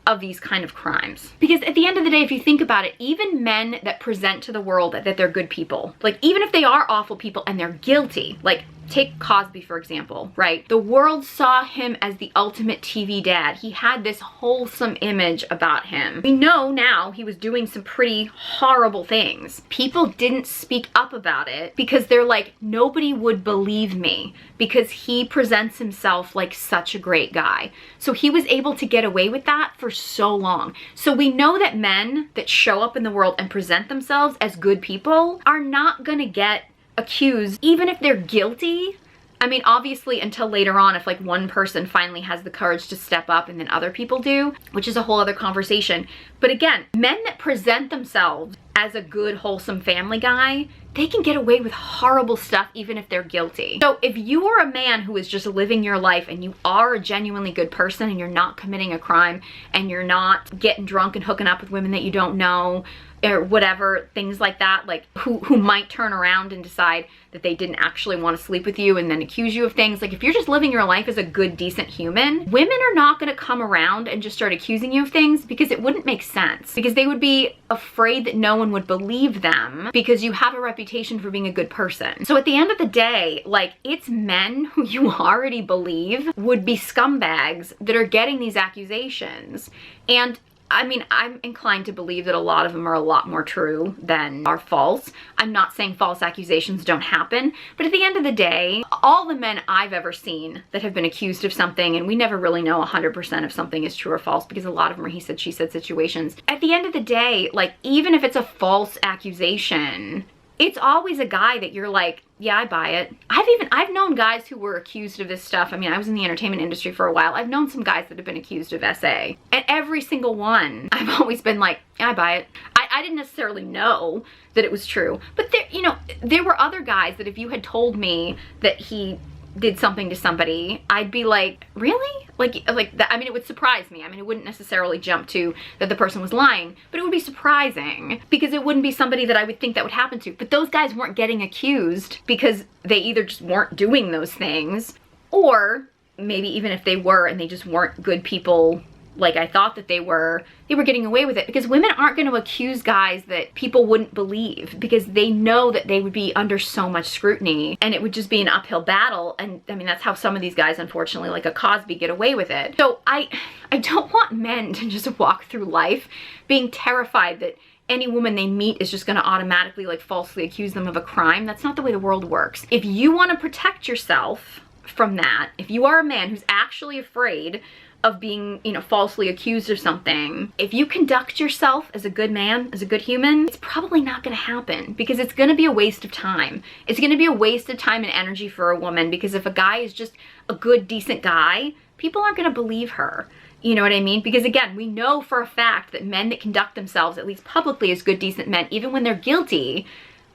of these kind of crimes. Because at the end of the day, if you think about it, even men that present to the world that they're good people, like even if they are awful people and they're guilty, like take Cosby, for example, right? The world saw him as the ultimate TV dad. He had this wholesome image about him. We know now he was doing some pretty horrible things. People didn't speak up about it because they're like, nobody would believe me because he presents himself like such a great guy. So he was able to get away with that for so long. So we know that men that show up in the world and present themselves as good people are not gonna get accused, even if they're guilty. I mean, obviously until later on, if like one person finally has the courage to step up and then other people do, which is a whole other conversation. But again, men that present themselves as a good, wholesome family guy, they can get away with horrible stuff even if they're guilty. So if you are a man who is just living your life and you are a genuinely good person and you're not committing a crime and you're not getting drunk and hooking up with women that you don't know, or whatever, things like that, like who might turn around and decide that they didn't actually want to sleep with you and then accuse you of things. Like, if you're just living your life as a good, decent human, women are not going to come around and just start accusing you of things because it wouldn't make sense. Because they would be afraid that no one would believe them because you have a reputation for being a good person. So at the end of the day, like, it's men who you already believe would be scumbags that are getting these accusations. And I mean, I'm inclined to believe that a lot of them are a lot more true than are false. I'm not saying false accusations don't happen, but at the end of the day, all the men I've ever seen that have been accused of something, and we never really know 100% if something is true or false because a lot of them are he said, she said situations. At the end of the day, like, even if it's a false accusation, it's always a guy that you're like, yeah, I buy it. I've known guys who were accused of this stuff. I mean, I was in the entertainment industry for a while. I've known some guys that have been accused of SA. And every single one, I've always been like, yeah, I buy it. I didn't necessarily know that it was true. But there, you know, there were other guys that if you had told me that he did something to somebody, I'd be like, really? Like that, I mean, it would surprise me. I mean, it wouldn't necessarily jump to that the person was lying, but it would be surprising because it wouldn't be somebody that I would think that would happen to. But those guys weren't getting accused because they either just weren't doing those things, or maybe even if they were and they just weren't good people like I thought that they were getting away with it, because women aren't going to accuse guys that people wouldn't believe, because they know that they would be under so much scrutiny and it would just be an uphill battle. And I mean, that's how some of these guys, unfortunately, like a Cosby, get away with it. So I don't want men to just walk through life being terrified that any woman they meet is just going to automatically like falsely accuse them of a crime. That's not the way the world works. If you want to protect yourself from that, if you are a man who's actually afraid of being, you know, falsely accused of something, if you conduct yourself as a good man, as a good human, it's probably not going to happen, because it's going to be a waste of time. It's going to be a waste of time and energy for a woman, because if a guy is just a good, decent guy, people aren't going to believe her. You know what I mean? Because again, we know for a fact that men that conduct themselves, at least publicly, as good, decent men, even when they're guilty,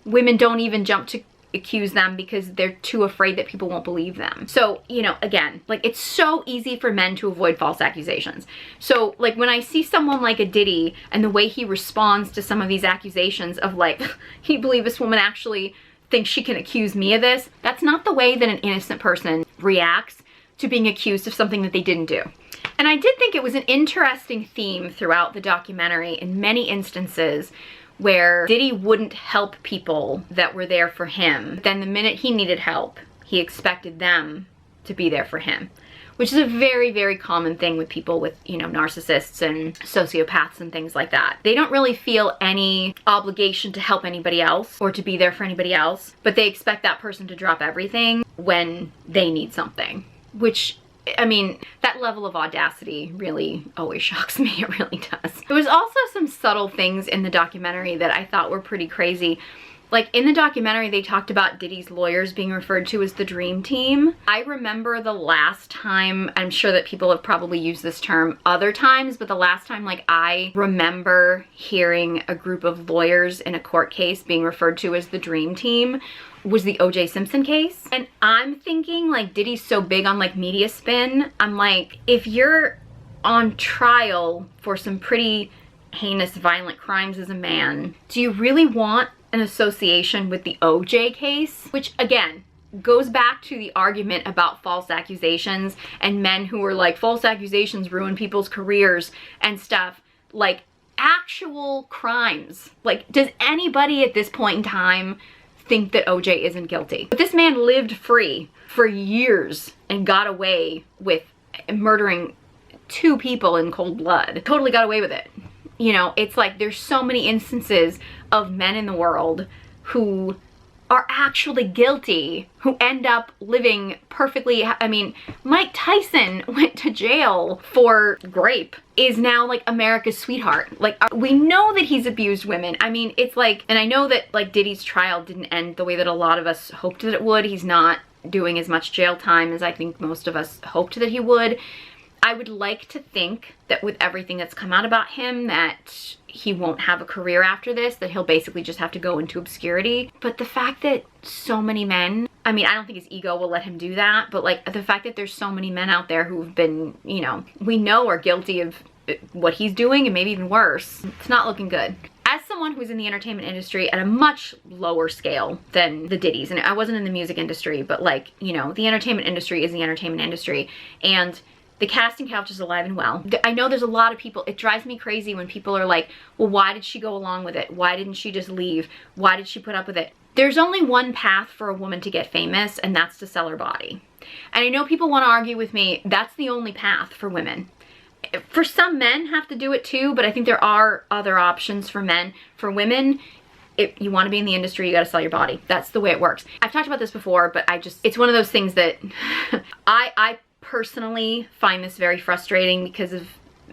women don't even jump to accuse them because they're too afraid that people won't believe them. So, you know, again, like, it's so easy for men to avoid false accusations. So like when I see someone like a Diddy and the way he responds to some of these accusations of like, can you believe this woman actually thinks she can accuse me of this? That's not the way that an innocent person reacts to being accused of something that they didn't do. And I did think it was an interesting theme throughout the documentary in many instances where Diddy wouldn't help people that were there for him. Then the minute he needed help, he expected them to be there for him, which is a very, very common thing with people with, you know, narcissists and sociopaths and things like that. They don't really feel any obligation to help anybody else or to be there for anybody else, but they expect that person to drop everything when they need something, which, I mean, that level of audacity really always shocks me. It really does. There was also some subtle things in the documentary that I thought were pretty crazy. Like in the documentary, they talked about Diddy's lawyers being referred to as the dream team. I remember the last time, I'm sure that people have probably used this term other times, but the last time like I remember hearing a group of lawyers in a court case being referred to as the dream team was the O.J. Simpson case. And I'm thinking like Diddy's so big on like media spin. I'm like, if you're on trial for some pretty heinous violent crimes as a man, do you really want an association with the OJ case? Which again goes back to the argument about false accusations and men who are like, false accusations ruin people's careers and stuff. Like actual crimes. Like, does anybody at this point in time think that OJ isn't guilty? But this man lived free for years and got away with murdering 2 people in cold blood. Totally got away with it. You know, it's like there's so many instances of men in the world who are actually guilty, who end up living perfectly. I mean, Mike Tyson went to jail for rape, is now like America's sweetheart. Like, we know that he's abused women. I mean, it's like, and I know that like Diddy's trial didn't end the way that a lot of us hoped that it would. He's not doing as much jail time as I think most of us hoped that he would. I would like to think that with everything that's come out about him, that he won't have a career after this, that he'll basically just have to go into obscurity. But the fact that so many men, I mean, I don't think his ego will let him do that, but like the fact that there's so many men out there who've been, you know, we know are guilty of what he's doing and maybe even worse, it's not looking good. As someone who's in the entertainment industry at a much lower scale than the Diddys, and I wasn't in the music industry, but like, you know, the entertainment industry is the entertainment industry, and the casting couch is alive and well. I know there's a lot of people, it drives me crazy when people are like, well, why did she go along with it? Why didn't she just leave? Why did she put up with it? There's only one path for a woman to get famous, and that's to sell her body. And I know people want to argue with me, that's the only path for women. For some men have to do it too, but I think there are other options for men. For women, if you want to be in the industry, you got to sell your body. That's the way it works. I've talked about this before, but it's one of those things that I personally find this very frustrating because of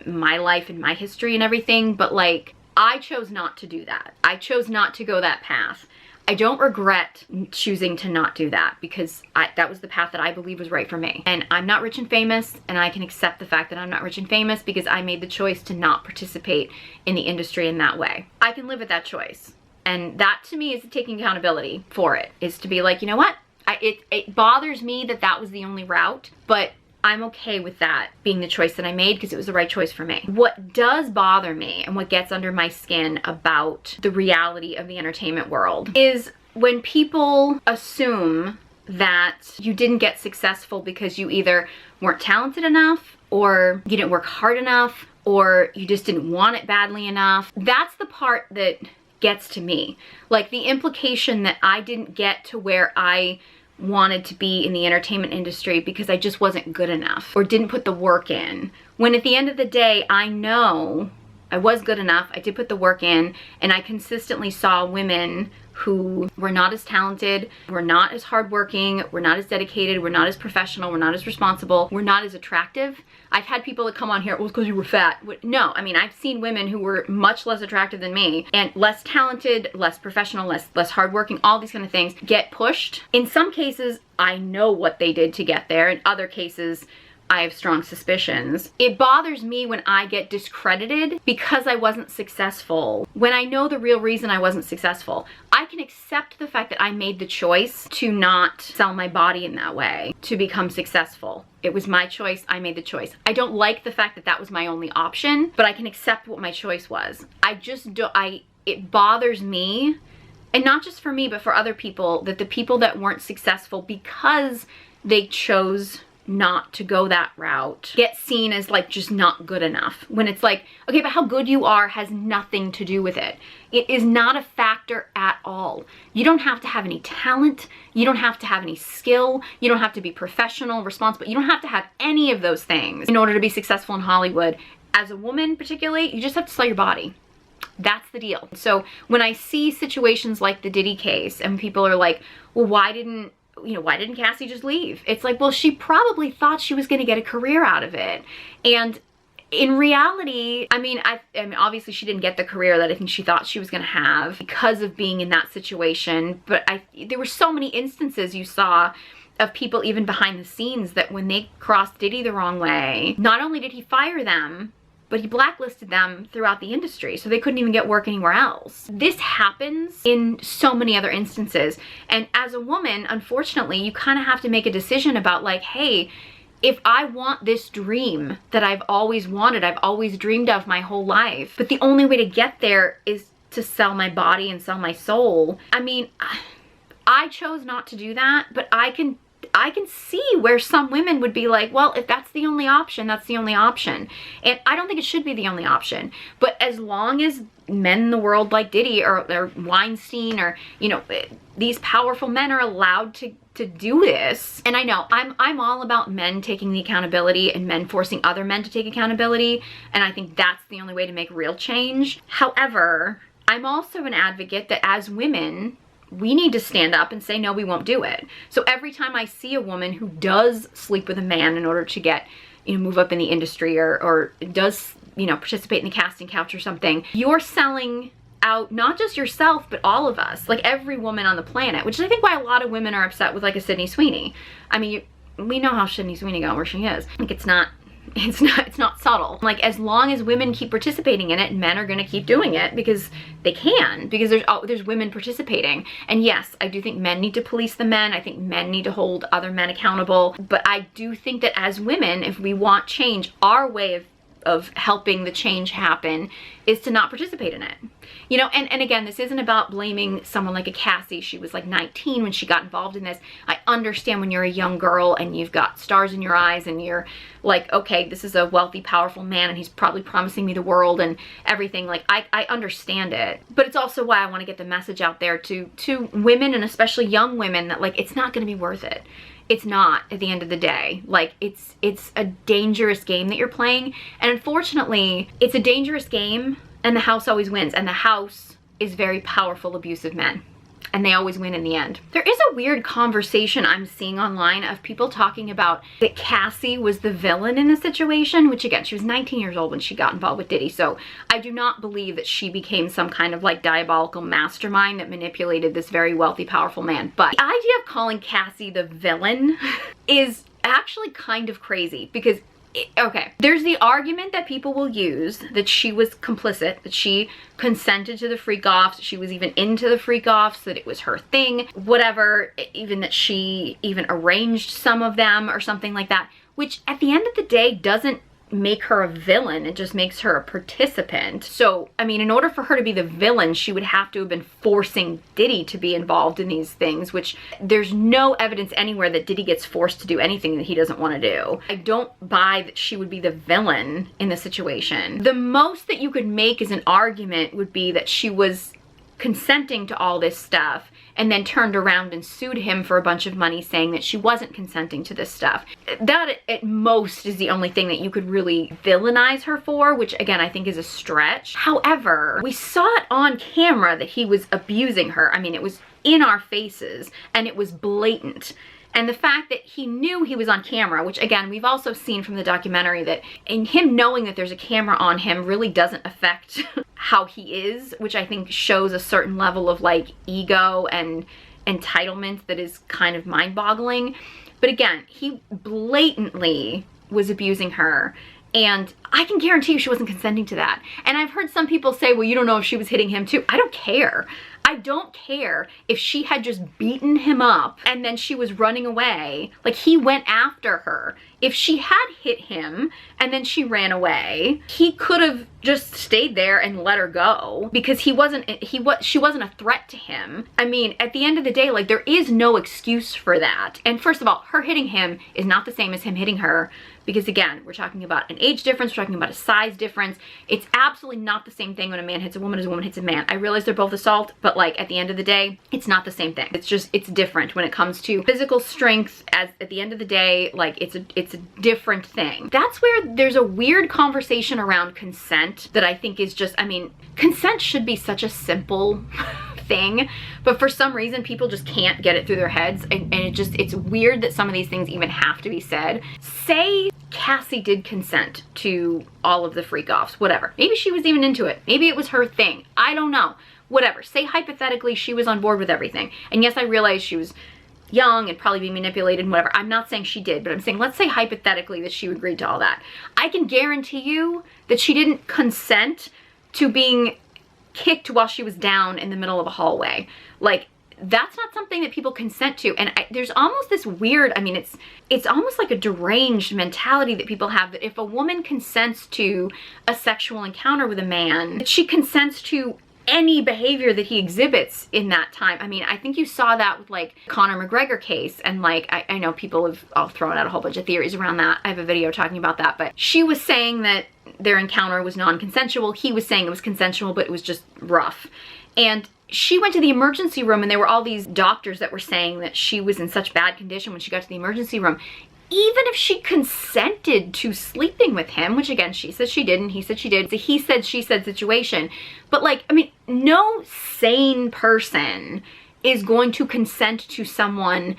my life and my history and everything, but like, I chose not to do that. I chose not to go that path. I don't regret choosing to not do that, because that was the path that I believe was right for me. And I'm not rich and famous, and I can accept the fact that I'm not rich and famous because I made the choice to not participate in the industry in that way. I can live with that choice. And that to me is taking accountability for it, is to be like, you know what? It bothers me that that was the only route, but I'm okay with that being the choice that I made because it was the right choice for me. What does bother me and what gets under my skin about the reality of the entertainment world is when people assume that you didn't get successful because you either weren't talented enough, or you didn't work hard enough, or you just didn't want it badly enough. That's the part that gets to me. Like the implication that I didn't get to where I wanted to be in the entertainment industry because I just wasn't good enough or didn't put the work in. When at the end of the day, I know I was good enough, I did put the work in, and I consistently saw women who were not as talented, were not as hardworking, were not as dedicated, were not as professional, were not as responsible, were not as attractive. I've had people that come on here, well, it's because you were fat. No, I mean, I've seen women who were much less attractive than me and less talented, less professional, less hardworking, all these kind of things get pushed. In some cases, I know what they did to get there. In other cases, I have strong suspicions. It bothers me when I get discredited because I wasn't successful, when I know the real reason I wasn't successful. I can accept the fact that I made the choice to not sell my body in that way, to become successful. It was my choice, I made the choice. I don't like the fact that that was my only option, but I can accept what my choice was. It bothers me, and not just for me, but for other people, that the people that weren't successful because they chose not to go that route get seen as like just not good enough, when it's like, okay, but how good you are has nothing to do with it. It is not a factor at all. You don't have to have any talent, you don't have to have any skill, you don't have to be professional, responsible, you don't have to have any of those things in order to be successful in Hollywood. As a woman particularly, you just have to sell your body. That's the deal. So when I see situations like the Diddy case and people are like, well, why didn't Cassie just leave? It's like, well, she probably thought she was going to get a career out of it. And in reality, I mean, obviously she didn't get the career that I think she thought she was going to have because of being in that situation. But there were so many instances you saw of people even behind the scenes that when they crossed Diddy the wrong way, not only did he fire them, but he blacklisted them throughout the industry, so they couldn't even get work anywhere else. This happens in so many other instances. And as a woman, unfortunately, you kind of have to make a decision about like, hey, if I want this dream that I've always wanted, I've always dreamed of my whole life, but the only way to get there is to sell my body and sell my soul. I mean, I chose not to do that, but I can see where some women would be like, well, if that's the only option, that's the only option. And I don't think it should be the only option. But as long as men in the world like Diddy or Weinstein or, these powerful men are allowed to do this. And I know I'm all about men taking the accountability and men forcing other men to take accountability. And I think that's the only way to make real change. However, I'm also an advocate that as women, we need to stand up and say, no, we won't do it. So every time I see a woman who does sleep with a man in order to get, move up in the industry or does, participate in the casting couch or something, you're selling out not just yourself, but all of us, like every woman on the planet, which is I think why a lot of women are upset with like a Sydney Sweeney. I mean, we know how Sydney Sweeney got where she is. Like it's not subtle. Like as long as women keep participating in it, men are going to keep doing it because they can, because there's women participating. And yes, I do think men need to police the men. I think men need to hold other men accountable. But I do think that as women, if we want change, our way of helping the change happen is to not participate in it. And again, this isn't about blaming someone like a Cassie. She was like 19 when she got involved in this. I understand when you're a young girl and you've got stars in your eyes and you're like, okay, this is a wealthy, powerful man and he's probably promising me the world and everything. Like, I understand it. But it's also why I want to get the message out there to women, and especially young women, that like, it's not going to be worth it. It's not at the end of the day. Like it's a dangerous game that you're playing. And unfortunately, it's a dangerous game and the house always wins. And the house is very powerful, abusive men. And they always win in the end. There is a weird conversation I'm seeing online of people talking about that Cassie was the villain in the situation, which again, she was 19 years old when she got involved with Diddy. So I do not believe that she became some kind of like diabolical mastermind that manipulated this very wealthy, powerful man. But the idea of calling Cassie the villain is actually kind of crazy, because okay, there's the argument that people will use that she was complicit, that she consented to the freak-offs, she was even into the freak-offs, that it was her thing, whatever, even that she even arranged some of them or something like that, which at the end of the day doesn't make her a villain. It just makes her a participant. So, I mean, in order for her to be the villain, she would have to have been forcing Diddy to be involved in these things, which there's no evidence anywhere that Diddy gets forced to do anything that he doesn't want to do. I don't buy that she would be the villain in the situation. The most that you could make as an argument would be that she was consenting to all this stuff and then turned around and sued him for a bunch of money saying that she wasn't consenting to this stuff. That at most is the only thing that you could really villainize her for, which again I think is a stretch. However, we saw it on camera that he was abusing her. I mean, it was in our faces and it was blatant. And the fact that he knew he was on camera, which again, we've also seen from the documentary that in him knowing that there's a camera on him really doesn't affect how he is, which I think shows a certain level of like ego and entitlement that is kind of mind-boggling. But again, he blatantly was abusing her. And I can guarantee you she wasn't consenting to that. And I've heard some people say, well, you don't know if she was hitting him too. I don't care. I don't care if she had just beaten him up and then she was running away. Like, he went after her. If she had hit him and then she ran away, he could have just stayed there and let her go because she wasn't a threat to him. I mean, at the end of the day, like, there is no excuse for that. And first of all, her hitting him is not the same as him hitting her. Because again, we're talking about an age difference, we're talking about a size difference. It's absolutely not the same thing when a man hits a woman as a woman hits a man. I realize they're both assault, but like at the end of the day, it's not the same thing. It's just, it's different when it comes to physical strength. As at the end of the day, like it's a different thing. That's where there's a weird conversation around consent that I think is just, I mean, consent should be such a simple thing, but for some reason people just can't get it through their heads, and it's weird that some of these things even have to be said. Say Cassie did consent to all of the freak-offs, whatever. Maybe she was even into it. Maybe it was her thing. I don't know. Whatever. Say hypothetically she was on board with everything. And yes, I realize she was young and probably being manipulated and whatever. I'm not saying she did, but I'm saying let's say hypothetically that she agreed to all that. I can guarantee you that she didn't consent to being kicked while she was down in the middle of a hallway. Like, that's not something that people consent to. And there's almost this weird, I mean, it's almost like a deranged mentality that people have, that if a woman consents to a sexual encounter with a man, she consents to any behavior that he exhibits in that time. I mean, I think you saw that with like Conor McGregor case, and like I know people have all thrown out a whole bunch of theories around that. I have a video talking about that, but she was saying that their encounter was non-consensual. He was saying it was consensual, but it was just rough. And she went to the emergency room and there were all these doctors that were saying that she was in such bad condition when she got to the emergency room. Even if she consented to sleeping with him, which again, she said she didn't, he said she did. It's a he said, she said situation. But like, I mean, no sane person is going to consent to someone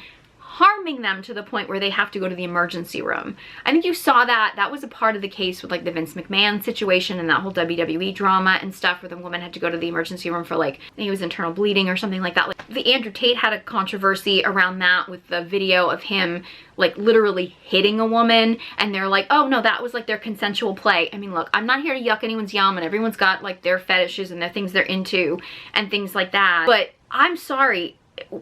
harming them to the point where they have to go to the emergency room. I think you saw that. That was a part of the case with like the Vince McMahon situation and that whole WWE drama and stuff, where the woman had to go to the emergency room for like, I think it was internal bleeding or something like that. Like, the Andrew Tate had a controversy around that with the video of him like literally hitting a woman, and they're like, oh no, that was like their consensual play. I mean, look, I'm not here to yuck anyone's yum, and everyone's got like their fetishes and their things they're into and things like that. But I'm sorry,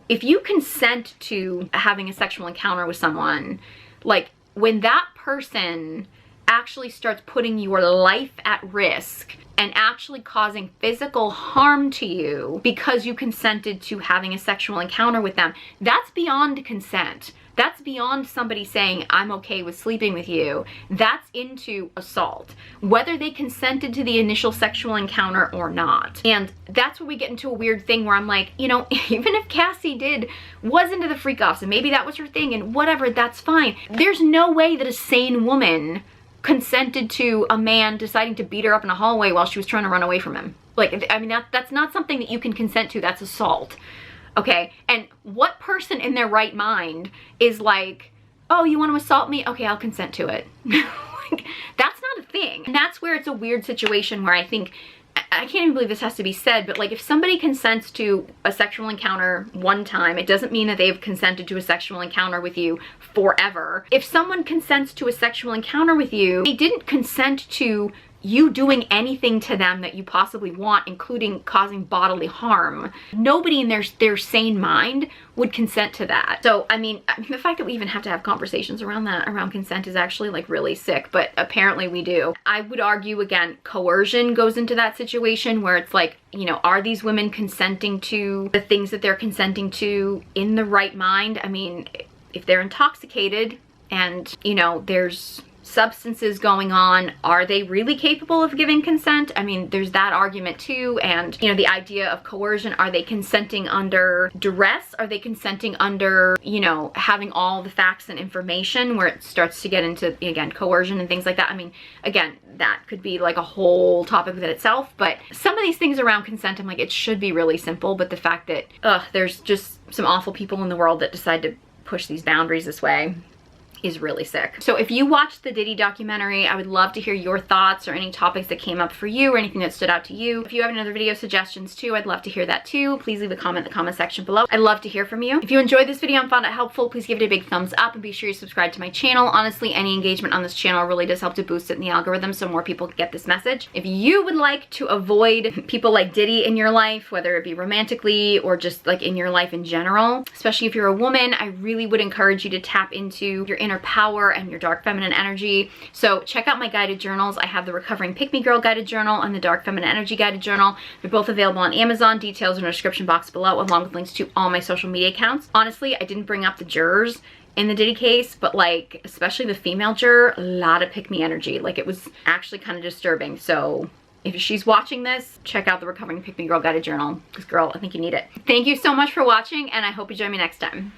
if you consent to having a sexual encounter with someone, like when that person actually starts putting your life at risk and actually causing physical harm to you because you consented to having a sexual encounter with them, that's beyond consent. That's beyond somebody saying, I'm okay with sleeping with you. That's into assault, whether they consented to the initial sexual encounter or not. And that's where we get into a weird thing where I'm like, you know, even if Cassie was into the freak-offs and maybe that was her thing and whatever, that's fine. There's no way that a sane woman consented to a man deciding to beat her up in a hallway while she was trying to run away from him. Like, I mean, that's not something that you can consent to. That's assault. Okay, and what person in their right mind is like, oh, you want to assault me? Okay, I'll consent to it. Like, that's not a thing. And that's where it's a weird situation where I think I can't even believe this has to be said, but like if somebody consents to a sexual encounter one time, it doesn't mean that they've consented to a sexual encounter with you forever. If someone consents to a sexual encounter with you, they didn't consent to you doing anything to them that you possibly want, including causing bodily harm. Nobody in their sane mind would consent to that. So, I mean, the fact that we even have to have conversations around that, around consent, is actually like really sick, but apparently we do. I would argue, again, coercion goes into that situation where it's like, you know, are these women consenting to the things that they're consenting to in the right mind? I mean, if they're intoxicated and, you know, there's substances going on, are they really capable of giving consent? I mean, there's that argument too. And, you know, the idea of coercion, are they consenting under duress? Are they consenting under, you know, having all the facts and information, where it starts to get into, again, coercion and things like that? I mean, again, that could be like a whole topic within itself, but some of these things around consent, I'm like, it should be really simple, but the fact that, there's just some awful people in the world that decide to push these boundaries this way is really sick. So if you watched the Diddy documentary, I would love to hear your thoughts or any topics that came up for you or anything that stood out to you. If you have any other video suggestions too, I'd love to hear that too. Please leave a comment in the comment section below. I'd love to hear from you. If you enjoyed this video and found it helpful, please give it a big thumbs up and be sure you subscribe to my channel. Honestly, any engagement on this channel really does help to boost it in the algorithm so more people can get this message. If you would like to avoid people like Diddy in your life, whether it be romantically or just like in your life in general, especially if you're a woman, I really would encourage you to tap into your inner power and your dark feminine energy. So check out my guided journals. I have the Recovering Pick Me Girl guided journal and the Dark Feminine Energy guided journal. They're both available on Amazon. Details in the description box below, along with links to all my social media accounts. Honestly, I didn't bring up the jurors in the Diddy case, but like, especially the female juror, a lot of pick me energy. Like, it was actually kind of disturbing. So if she's watching this, check out the Recovering Pick Me Girl guided journal, because girl, I think you need it. Thank you so much for watching, and I hope you join me next time.